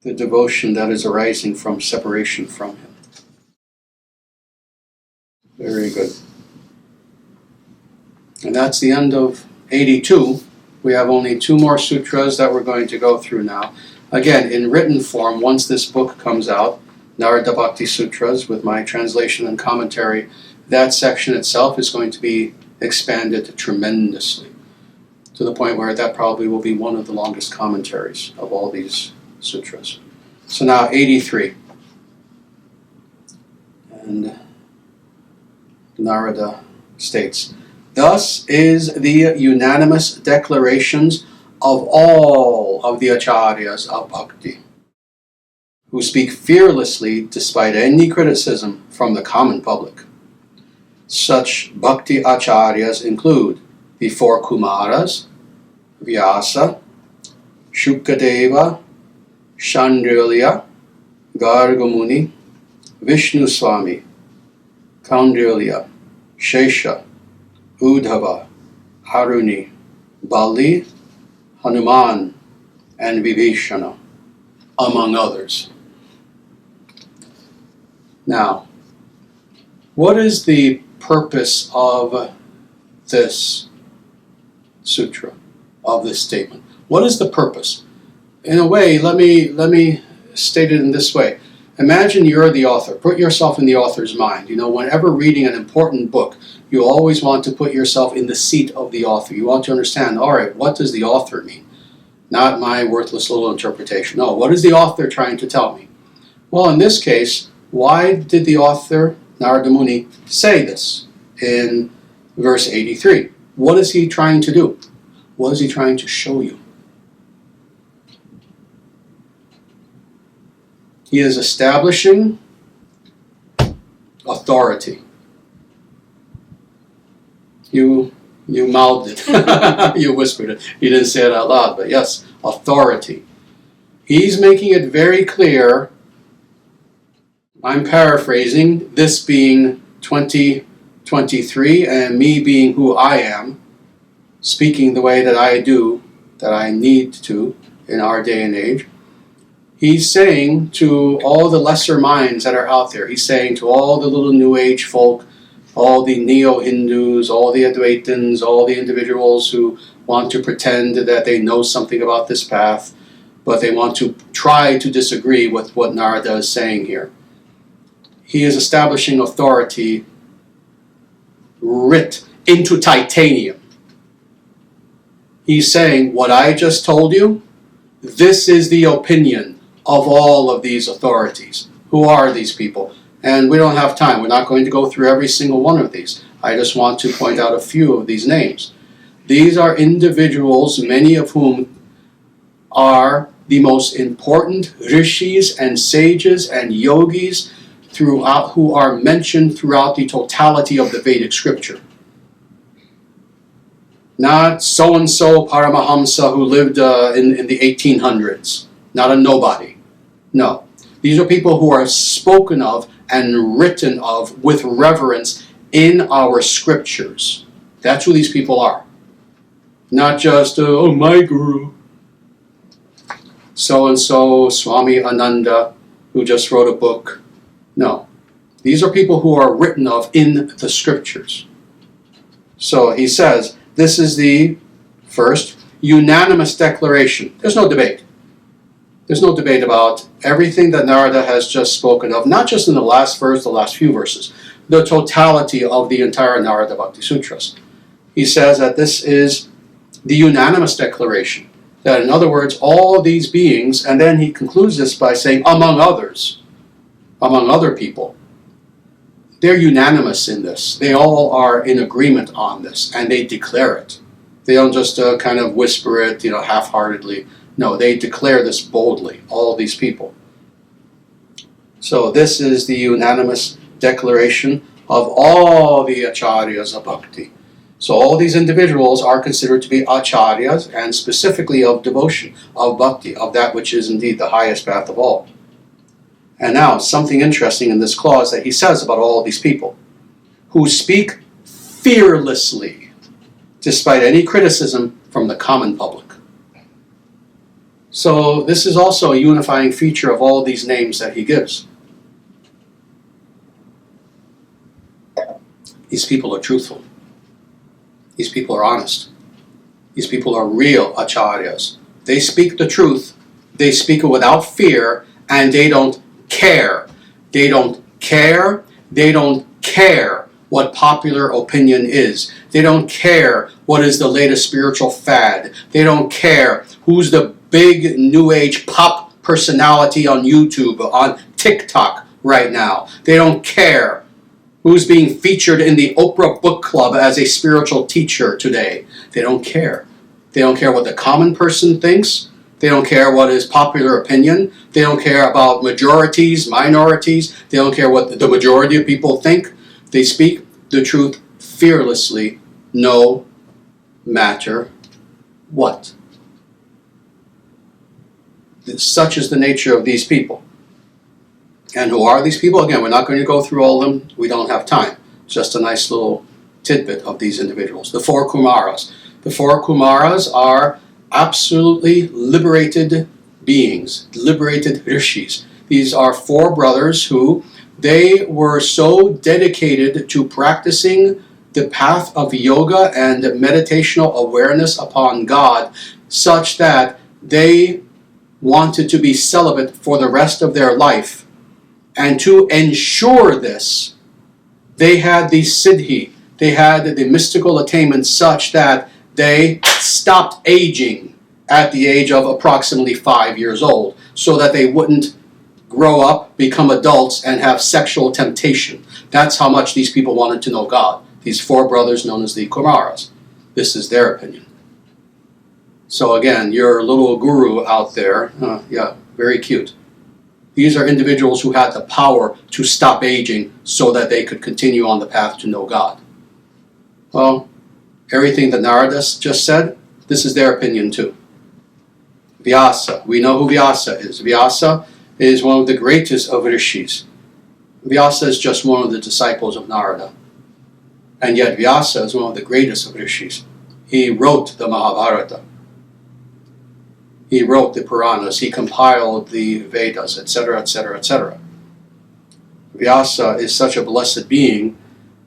the devotion that is arising from separation from Him. Very good. And that's the end of 82. We have only 2 more sutras that we're going to go through now. Again, in written form, once this book comes out, Narada Bhakti Sutras, with my translation and commentary, that section itself is going to be expanded tremendously, to the point where that probably will be one of the longest commentaries of all these sutras. So now 83. And Narada states, "Thus is the unanimous declarations of all of the acharyas of bhakti, who speak fearlessly despite any criticism from the common public. Such bhakti acharyas include the four Kumaras, Vyasa, Shukadeva, Chandrilya, Gargamuni, Vishnu Swami, Kaundelya, Shesha, Uddhava, Haruni, Bali, Hanuman, and Vibhishana, among others." Now, what is the purpose of this sutra, of this statement? What is the purpose? In a way, let me state it in this way. Imagine you're the author. Put yourself in the author's mind. You know, whenever reading an important book, you always want to put yourself in the seat of the author. You want to understand, all right, what does the author mean? Not my worthless little interpretation. No, what is the author trying to tell me? Well, in this case, why did the author, Narada Muni, say this in verse 83? What is he trying to do? What is he trying to show you? He is establishing authority. You mouthed it. You whispered it. You didn't say it out loud, but yes, authority. He's making it very clear. I'm paraphrasing, this being 2023 and me being who I am, speaking the way that I do, that I need to in our day and age. He's saying to all the lesser minds that are out there, he's saying to all the little New Age folk, all the Neo-Hindus, all the Advaitins, all the individuals who want to pretend that they know something about this path, but they want to try to disagree with what Narada is saying here. He is establishing authority writ into titanium. He's saying, what I just told you, this is the opinion of all of these authorities. Who are these people? And we don't have time. We're not going to go through every single one of these. I just want to point out a few of these names. These are individuals, many of whom are the most important rishis and sages and yogis throughout, who are mentioned throughout the totality of the Vedic scripture. Not so-and-so Paramahamsa who lived in the 1800s. Not a nobody. No. These are people who are spoken of and written of with reverence in our scriptures. That's who these people are. Not just, oh, my guru. So-and-so Swami Ananda who just wrote a book. No. These are people who are written of in the scriptures. So he says, this is the first unanimous declaration. There's no debate. There's no debate about everything that Narada has just spoken of, not just in the last verse, the last few verses, the totality of the entire Narada Bhakti Sutras. He says that this is the unanimous declaration, that in other words, all these beings, and then he concludes this by saying, among others, among other people, they're unanimous in this. They all are in agreement on this, and they declare it. They don't just kind of whisper it, half-heartedly. No, they declare this boldly, all these people. So this is the unanimous declaration of all the acharyas of bhakti. So all these individuals are considered to be acharyas, and specifically of devotion, of bhakti, of that which is indeed the highest path of all. And now, something interesting in this clause that he says about all these people, who speak fearlessly, despite any criticism from the common public. So this is also a unifying feature of all these names that he gives. These people are truthful. These people are honest. These people are real acharyas. They speak the truth They speak it without fear, and they don't care. They don't care. They don't care what popular opinion is. They don't care what is the latest spiritual fad. They don't care who's the big new age pop personality on YouTube, on TikTok right now. They don't care who's being featured in the Oprah Book Club as a spiritual teacher today. They don't care. They don't care what the common person thinks. They don't care what is popular opinion. They don't care about majorities, minorities. They don't care what the majority of people think. They speak the truth fearlessly, no matter what. Such is the nature of these people. And who are these people? Again, we're not going to go through all of them. We don't have time. Just a nice little tidbit of these individuals. The four Kumaras. The four Kumaras are absolutely liberated beings, liberated rishis. These are four brothers who they were so dedicated to practicing the path of yoga and meditational awareness upon God, such that they wanted to be celibate for the rest of their life. And to ensure this, they had the siddhi, they had the mystical attainment such that they stopped aging at the age of approximately 5 years old, so that they wouldn't grow up, become adults, and have sexual temptation. That's how much these people wanted to know God. These four brothers known as the Kumaras. This is their opinion. So again, your little guru out there, yeah, very cute. These are individuals who had the power to stop aging so that they could continue on the path to know God. Well, everything that Narada just said, this is their opinion too. Vyasa, we know who Vyasa is. Vyasa is one of the greatest of rishis. Vyasa is just one of the disciples of Narada. And yet Vyasa is one of the greatest of rishis. He wrote the Mahabharata. He wrote the Puranas, he compiled the Vedas, etc., etc., etc. Vyasa is such a blessed being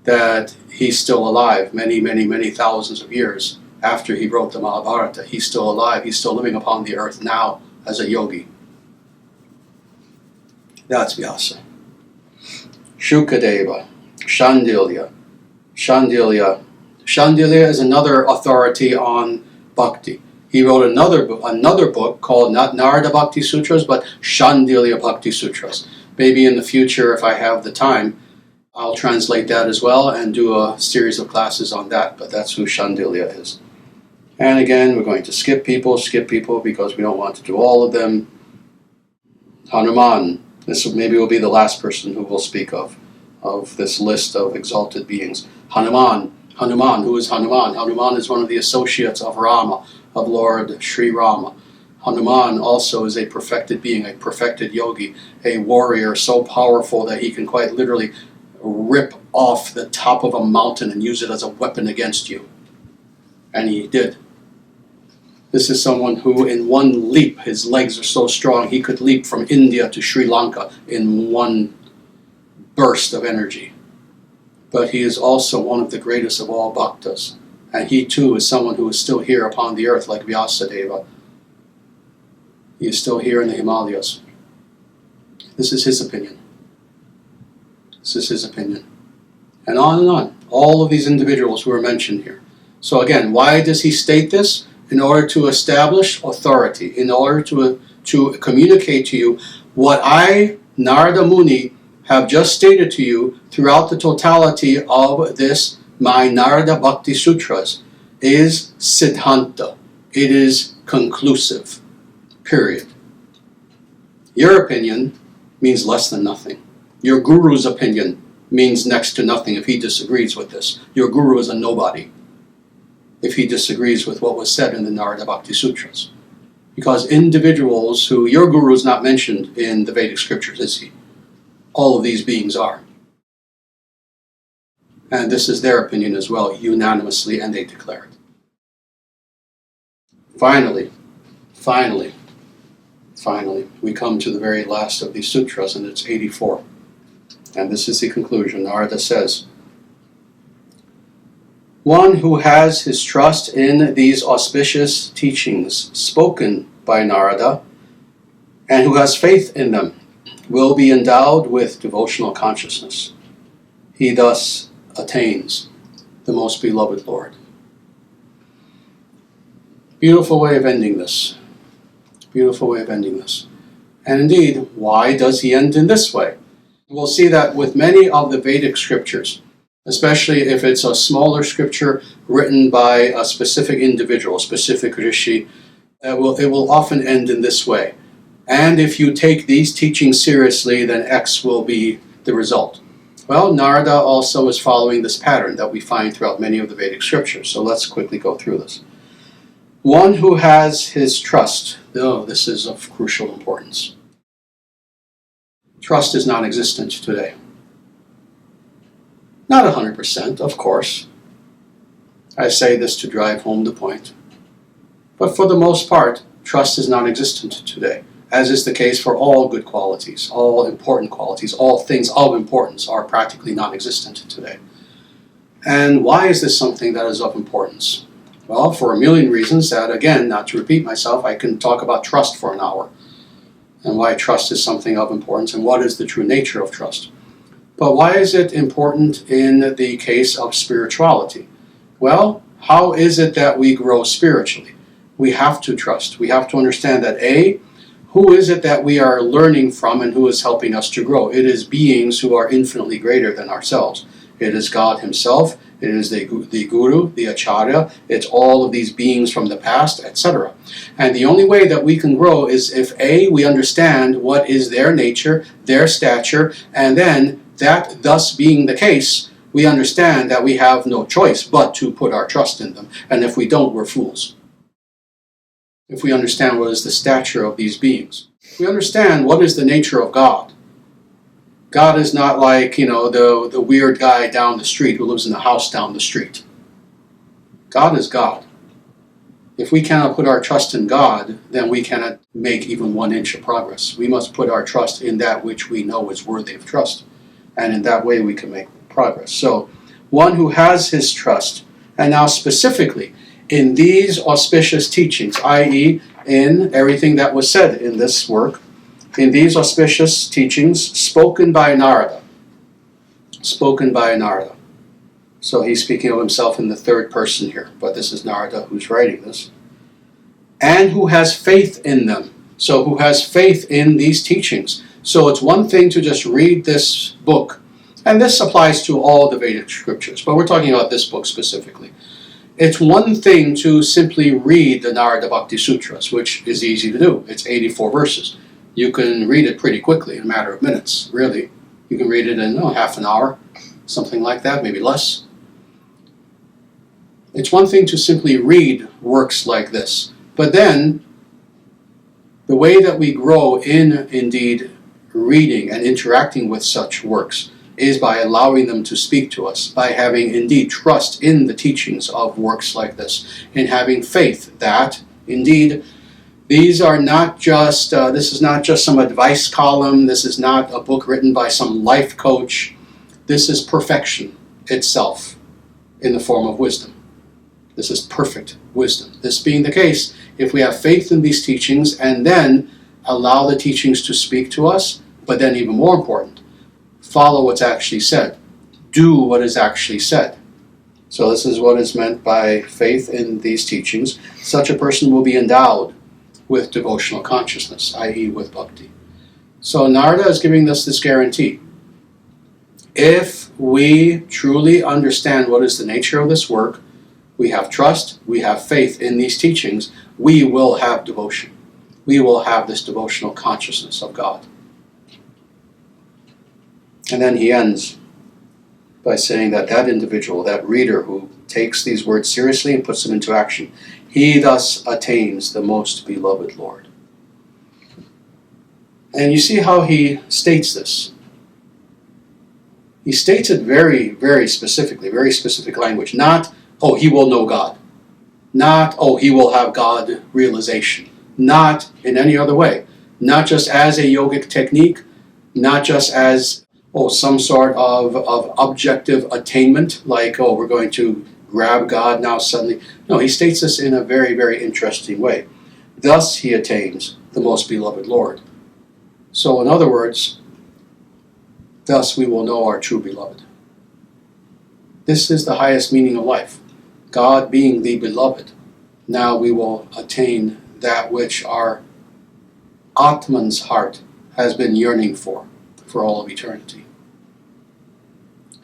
that he's still alive many, many, many thousands of years after he wrote the Mahabharata. He's still alive, he's still living upon the earth now as a yogi. That's Vyasa. Shukadeva, Shandilya. Shandilya is another authority on bhakti. He wrote another book called not Narada Bhakti Sutras, but Shandilya Bhakti Sutras. Maybe in the future, if I have the time, I'll translate that as well and do a series of classes on that. But that's who Shandilya is. And again, we're going to skip people because we don't want to do all of them. Hanuman. This maybe will be the last person who we'll speak of this list of exalted beings. Hanuman. Hanuman. Who is Hanuman? Hanuman is one of the associates of Rama, of Lord Sri Rama. Hanuman also is a perfected being, a perfected yogi, a warrior so powerful that he can quite literally rip off the top of a mountain and use it as a weapon against you. And he did. This is someone who in one leap, his legs are so strong, he could leap from India to Sri Lanka in one burst of energy. But he is also one of the greatest of all bhaktas. And he too is someone who is still here upon the earth like Vyasadeva. He is still here in the Himalayas. This is his opinion. This is his opinion. And on. All of these individuals who are mentioned here. So again, why does he state this? In order to establish authority, in order to communicate to you what I, Narada Muni, have just stated to you throughout the totality of this my Narada Bhakti Sutras is Siddhanta. It is conclusive. Period. Your opinion means less than nothing. Your guru's opinion means next to nothing if he disagrees with this. Your guru is a nobody if he disagrees with what was said in the Narada Bhakti Sutras. Because individuals who, your guru is not mentioned in the Vedic scriptures, is he? All of these beings are. And this is their opinion as well, unanimously, and they declare it. Finally, we come to the very last of these sutras, and it's 84. And this is the conclusion. Narada says, one who has his trust in these auspicious teachings spoken by Narada and who has faith in them will be endowed with devotional consciousness. He thus attains the most beloved Lord. Beautiful way of ending this. Beautiful way of ending this. And indeed, why does he end in this way? We'll see that with many of the Vedic scriptures, especially if it's a smaller scripture written by a specific individual, a specific rishi, it will often end in this way. And if you take these teachings seriously, then X will be the result. Well, Narada also is following this pattern that we find throughout many of the Vedic scriptures. So let's quickly go through this. One who has his trust. Oh, this is of crucial importance. Trust is non-existent today. Not 100%, of course. I say this to drive home the point. But for the most part, trust is non-existent today, as is the case for all good qualities, all important qualities, all things of importance are practically non-existent today. And why is this something that is of importance? Well, for a million reasons that, again, not to repeat myself, I can talk about trust for an hour, and why trust is something of importance, and what is the true nature of trust. But why is it important in the case of spirituality? Well, how is it that we grow spiritually? We have to trust. We have to understand that A, who is it that we are learning from and who is helping us to grow? It is beings who are infinitely greater than ourselves. It is God himself. It is the Guru, the Acharya. It's all of these beings from the past, etc. And the only way that we can grow is if A, we understand what is their nature, their stature, and then that thus being the case, we understand that we have no choice but to put our trust in them. And if we don't, we're fools. If we understand what is the stature of these beings. If we understand what is the nature of God. God is not like, the weird guy down the street who lives in the house down the street. God is God. If we cannot put our trust in God, then we cannot make even 1 inch of progress. We must put our trust in that which we know is worthy of trust. And in that way we can make progress. So, one who has his trust, and now specifically in these auspicious teachings, i.e. in everything that was said in this work, in these auspicious teachings spoken by Narada. Spoken by Narada. So he's speaking of himself in the third person here, but this is Narada who's writing this. And who has faith in them. So who has faith in these teachings. So it's one thing to just read this book, and this applies to all the Vedic scriptures, but we're talking about this book specifically. It's one thing to simply read the Narada Bhakti Sutras, which is easy to do. It's 84 verses. You can read it pretty quickly in a matter of minutes, really. You can read it in half an hour, something like that, maybe less. It's one thing to simply read works like this. But then, the way that we grow in, indeed, reading and interacting with such works is by allowing them to speak to us, by having, indeed, trust in the teachings of works like this, in having faith that, indeed, these are not just, this is not just some advice column, this is not a book written by some life coach, this is perfection itself in the form of wisdom. This is perfect wisdom. This being the case, if we have faith in these teachings and then allow the teachings to speak to us, but then even more important, follow what's actually said. Do what is actually said. So this is what is meant by faith in these teachings. Such a person will be endowed with devotional consciousness, i.e. with bhakti. So Narada is giving us this guarantee. If we truly understand what is the nature of this work, we have trust, we have faith in these teachings, we will have devotion. We will have this devotional consciousness of God. And then he ends by saying that that individual, that reader who takes these words seriously and puts them into action, he thus attains the most beloved Lord. And you see how he states this. He states it very, very specifically, very specific language. Not, oh, he will know God. Not, oh, he will have God realization. Not in any other way. Not just as a yogic technique, not just as, oh, some sort of objective attainment, like, oh, we're going to grab God now suddenly. No, he states this in a very, very interesting way. Thus he attains the most beloved Lord. So in other words, thus we will know our true beloved. This is the highest meaning of life. God being the beloved. Now we will attain that which our Atman's heart has been yearning for all of eternity.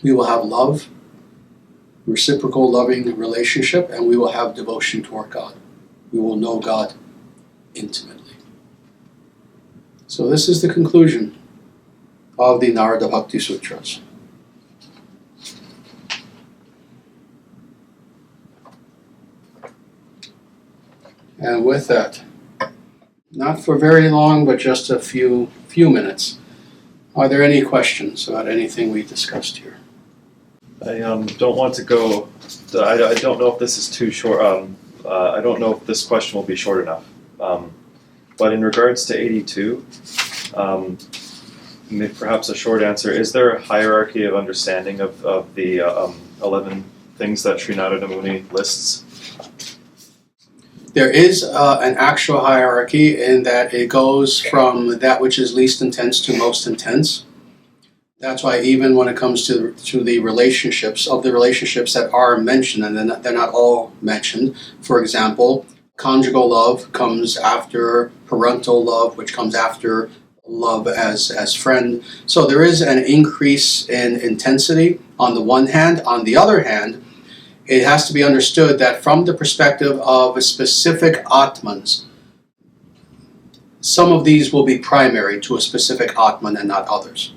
We will have love, reciprocal loving relationship, and we will have devotion toward God. We will know God intimately. So this is the conclusion of the Narada Bhakti Sutras. And with that, not for very long, but just a few minutes, are there any questions about anything we discussed here? I don't want to go. I don't know if this is too short. I don't know if this question will be short enough. But in regards to 82, perhaps a short answer: is there a hierarchy of understanding of the 11 things that Sri Narada Muni lists? There is an actual hierarchy in that it goes from that which is least intense to most intense. That's why even when it comes to the relationships that are mentioned, and they're not all mentioned. For example, conjugal love comes after parental love, which comes after love as friend. So there is an increase in intensity on the one hand. On the other hand, it has to be understood that from the perspective of specific Atmans, some of these will be primary to a specific Atman and not others.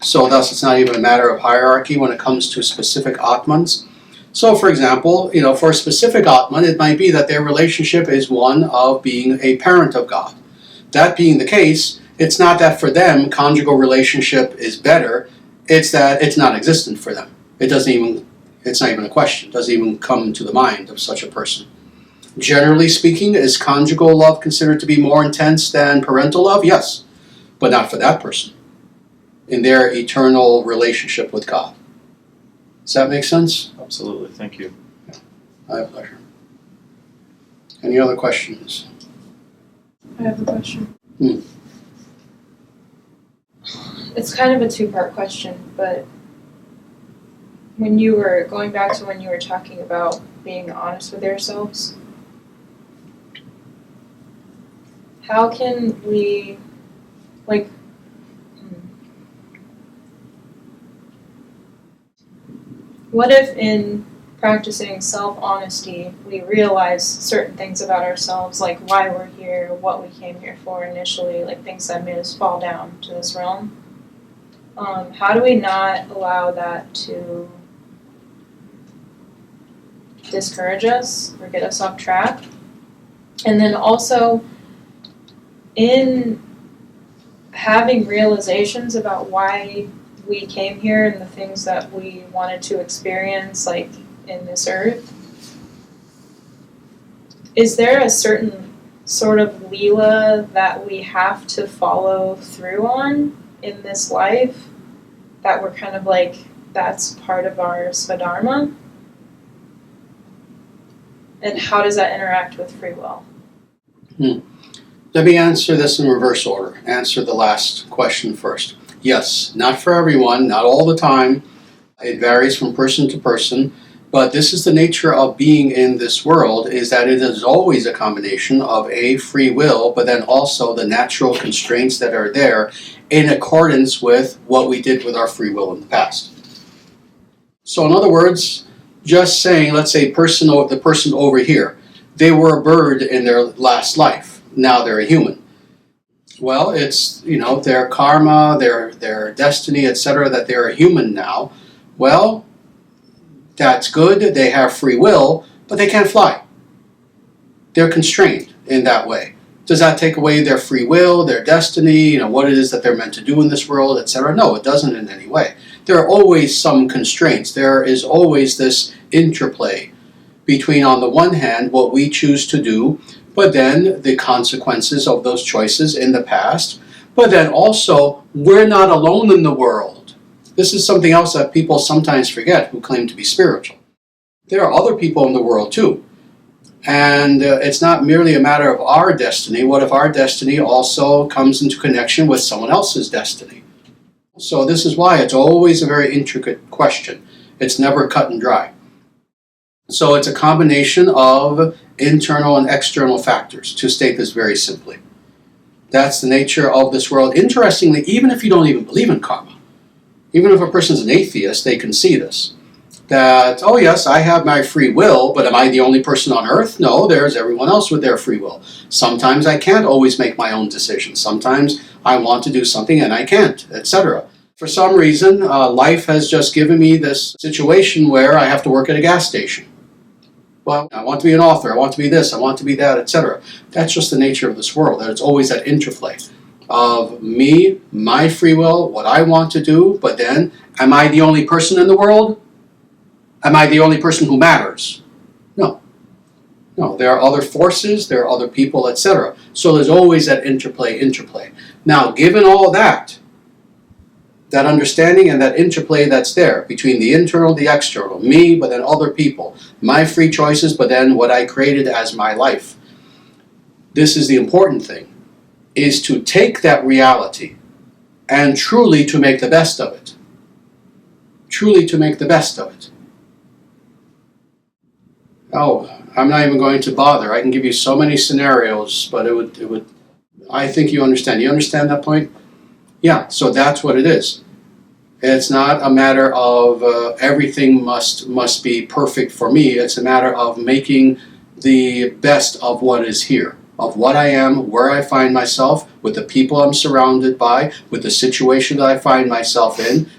So thus it's not even a matter of hierarchy when it comes to specific Atmans. So for example, for a specific Atman, it might be that their relationship is one of being a parent of God. That being the case, it's not that for them conjugal relationship is better, it's that it's not existent for them. It's not even a question. It doesn't even come to the mind of such a person. Generally speaking, is conjugal love considered to be more intense than parental love? Yes, but not for that person in their eternal relationship with God. Does that make sense? Absolutely. Thank you. My pleasure. Any other questions? I have a question. Hmm. It's kind of a two-part question, but when you were going back to when you were talking about being honest with ourselves, how can we, what if in practicing self-honesty we realize certain things about ourselves, like why we're here, what we came here for initially, like things that made us fall down to this realm? How do we not allow that to discourage us or get us off track? And then also, in having realizations about why we came here and the things that we wanted to experience, like in this earth, is there a certain sort of Leela that we have to follow through on in this life that we're kind of like, that's part of our Svadharma? And how does that interact with free will? Let me answer this in reverse order. Answer the last question first. Yes, not for everyone, not all the time. It varies from person to person. But this is the nature of being in this world, is that it is always a combination of a free will, but then also the natural constraints that are there in accordance with what we did with our free will in the past. So in other words, just saying, let's say the person over here, they were a bird in their last life. Now they're a human. Well, it's, their karma, their destiny, etc., that they're a human now. Well, that's good. They have free will, but they can't fly. They're constrained in that way. Does that take away their free will, their destiny, what it is that they're meant to do in this world, etc.? No, it doesn't in any way. There are always some constraints. There is always this interplay between, on the one hand, what we choose to do, but then the consequences of those choices in the past. But then also, we're not alone in the world. This is something else that people sometimes forget who claim to be spiritual. There are other people in the world too. And it's not merely a matter of our destiny. What if our destiny also comes into connection with someone else's destiny? So this is why it's always a very intricate question. It's never cut and dry. So it's a combination of internal and external factors, to state this very simply. That's the nature of this world. Interestingly, even if you don't even believe in karma, even if a person's an atheist, they can see this. That, oh yes, I have my free will, but am I the only person on earth? No, there's everyone else with their free will. Sometimes I can't always make my own decisions. Sometimes I want to do something and I can't, etc. For some reason, life has just given me this situation where I have to work at a gas station. Well, I want to be an author, I want to be this, I want to be that, etc. That's just the nature of this world, that it's always that interplay of me, my free will, what I want to do, but then, am I the only person in the world? Am I the only person who matters? No. No, there are other forces, there are other people, etc. So there's always that interplay. Now, given all that understanding and that interplay that's there between the internal, the external, me, but then other people, my free choices, but then what I created as my life. This is the important thing, is to take that reality and truly to make the best of it. Truly to make the best of it. Oh, I'm not even going to bother. I can give you so many scenarios, but it would, I think you understand. You understand that point? Yeah, so that's what it is. It's not a matter of everything must be perfect for me. It's a matter of making the best of what is here, of what I am, where I find myself, with the people I'm surrounded by, with the situation that I find myself in,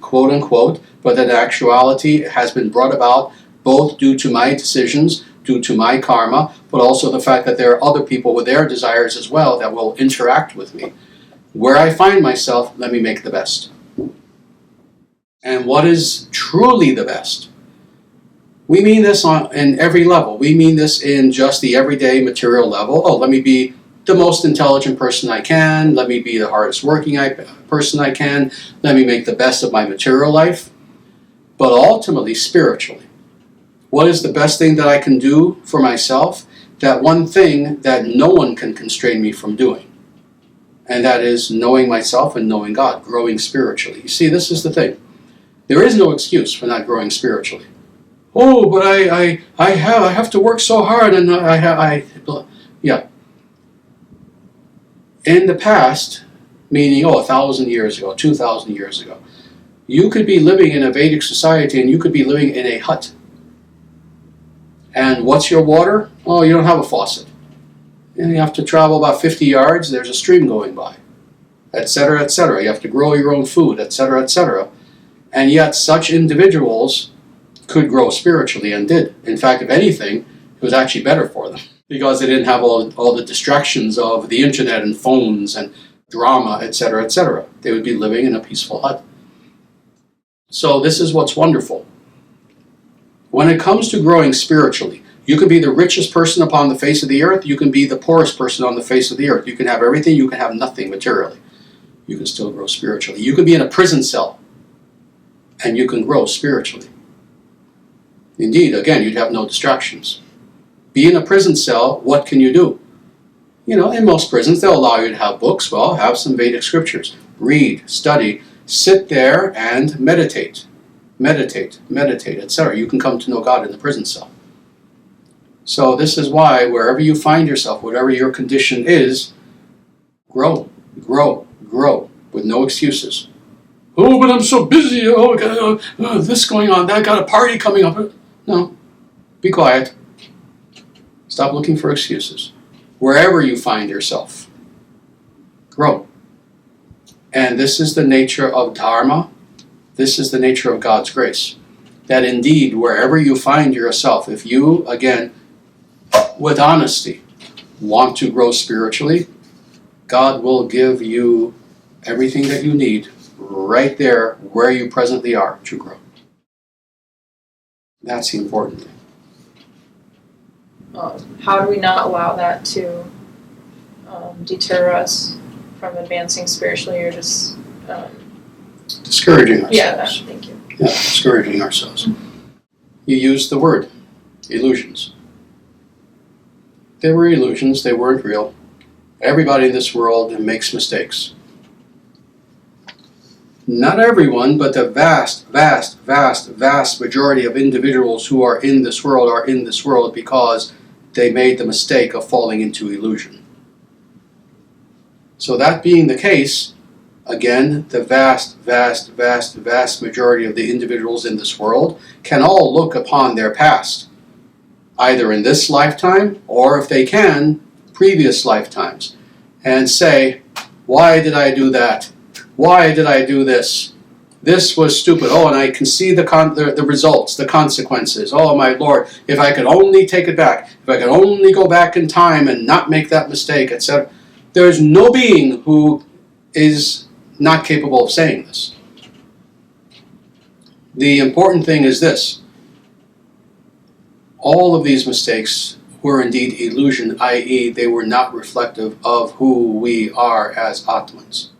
quote unquote, but that in actuality has been brought about both due to my decisions, due to my karma, but also the fact that there are other people with their desires as well that will interact with me. Where I find myself, let me make the best. And what is truly the best? We mean this in every level. We mean this in just the everyday material level. Oh, let me be the most intelligent person I can. Let me be the hardest working person I can. Let me make the best of my material life. But ultimately, spiritually, what is the best thing that I can do for myself? That one thing that no one can constrain me from doing. And that is knowing myself and knowing God, growing spiritually. You see, this is the thing. There is no excuse for not growing spiritually. Oh, but I have to work so hard, and yeah. In the past, meaning 1,000 years ago, 2,000 years ago, you could be living in a Vedic society and you could be living in a hut. And what's your water? Oh, you don't have a faucet. And you have to travel about 50 yards, there's a stream going by, etc., etc. You have to grow your own food, etc., etc. And yet such individuals could grow spiritually and did. In fact, if anything, it was actually better for them because they didn't have all the distractions of the internet and phones and drama, etc., etc. They would be living in a peaceful hut. So this is what's wonderful. When it comes to growing spiritually, you can be the richest person upon the face of the earth. You can be the poorest person on the face of the earth. You can have everything. You can have nothing materially. You can still grow spiritually. You can be in a prison cell and you can grow spiritually. Indeed, again, you'd have no distractions. Be in a prison cell, what can you do? You know, in most prisons, they'll allow you to have books. Well, have some Vedic scriptures. Read, study, sit there and meditate, etc. You can come to know God in the prison cell. So this is why wherever you find yourself, whatever your condition is, grow with no excuses. Oh, but I'm so busy. Oh, this going on, that got a party coming up. No, be quiet. Stop looking for excuses. Wherever you find yourself, grow. And this is the nature of Dharma. This is the nature of God's grace. That indeed, wherever you find yourself, if you, again, with honesty, want to grow spiritually, God will give you everything that you need right there where you presently are to grow. That's the important thing. How do we not allow that to deter us from advancing spiritually, or just Discouraging ourselves. yeah, thank you. Yeah, discouraging ourselves. You use the word. Illusions. They were illusions, they weren't real. Everybody in this world makes mistakes. Not everyone, but the vast, vast, vast, vast majority of individuals who are in this world because they made the mistake of falling into illusion. So that being the case, again, the vast, vast, vast, vast majority of the individuals in this world can all look upon their past, either in this lifetime or, if they can, previous lifetimes, and say, why did I do that? Why did I do this? This was stupid. Oh, and I can see the results, the consequences. Oh, my Lord, if I could only take it back, if I could only go back in time and not make that mistake, etc. There's no being who is not capable of saying this. The important thing is this. All of these mistakes were indeed illusion, i.e. they were not reflective of who we are as Atmans.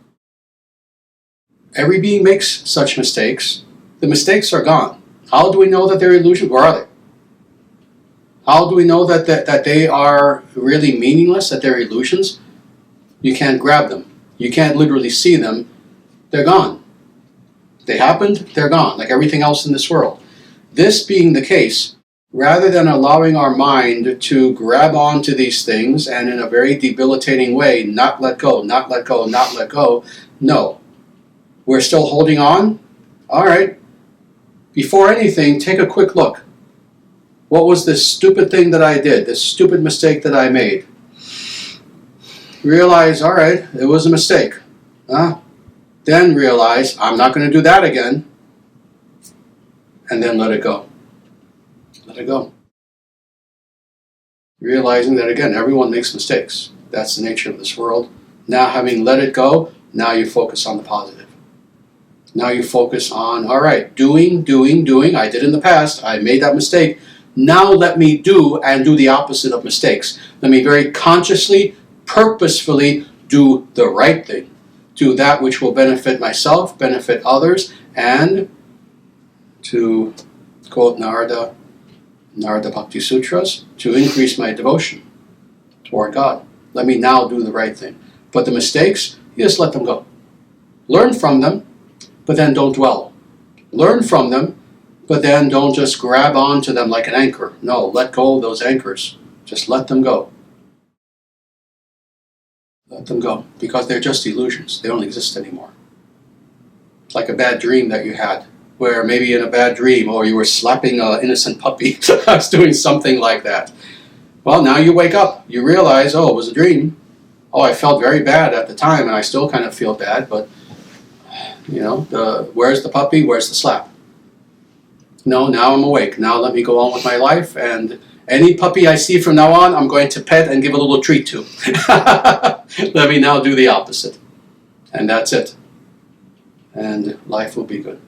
Every being makes such mistakes. The mistakes are gone. How do we know that they're illusion? Where are they? How do we know that they are really meaningless, that they're illusions? You can't grab them. You can't literally see them. They're gone. They happened, they're gone, like everything else in this world. This being the case, rather than allowing our mind to grab onto these things and in a very debilitating way not let go, not let go, not let go, no. We're still holding on? All right. Before anything, take a quick look. What was this stupid thing that I did, this stupid mistake that I made? Realize, all right, it was a mistake. Then realize, I'm not going to do that again. And then let it go. Let it go. Realizing that, again, everyone makes mistakes. That's the nature of this world. Now, having let it go, now you focus on the positive. Now you focus on, all right, doing. I did in the past. I made that mistake. Now let me do the opposite of mistakes. Let me very consciously, purposefully do the right thing. Do that which will benefit myself, benefit others, and to quote Narada Bhakti Sutras, to increase my devotion toward God. Let me now do the right thing. But the mistakes, you just let them go. Learn from them, but then don't dwell. Learn from them, but then don't just grab onto them like an anchor. No, let go of those anchors. Just let them go. Let them go, because they're just illusions. They don't exist anymore. It's like a bad dream that you had, where maybe in a bad dream, or you were slapping an innocent puppy. I was doing something like that. Well, now you wake up. You realize, oh, it was a dream. Oh, I felt very bad at the time, and I still kind of feel bad, but where's the puppy? Where's the slap? No, now I'm awake. Now let me go on with my life, and any puppy I see from now on, I'm going to pet and give a little treat to. Let me now do the opposite. And that's it. And life will be good.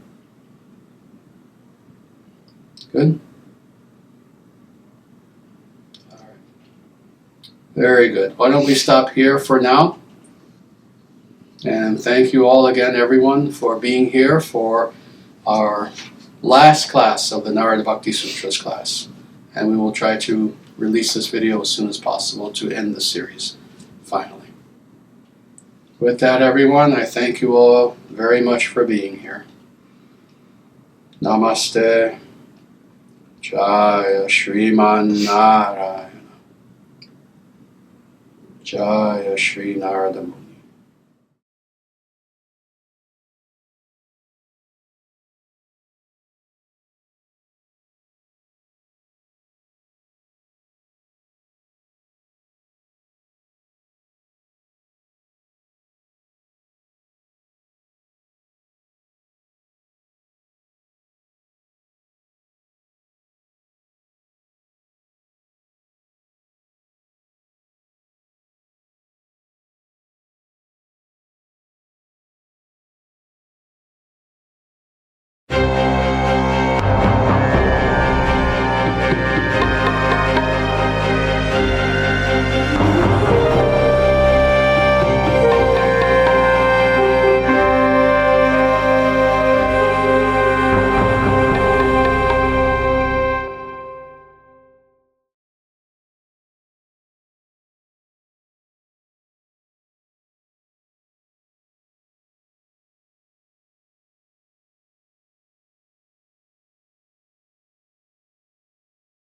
Good? All right. Very good. Why don't we stop here for now? And thank you all again, everyone, for being here for our last class of the Narada Bhakti Sutras class. And we will try to release this video as soon as possible to end the series, finally. With that, everyone, I thank you all very much for being here. Namaste. Jaya Shriman Narayana. Jaya Shri Narada Muni.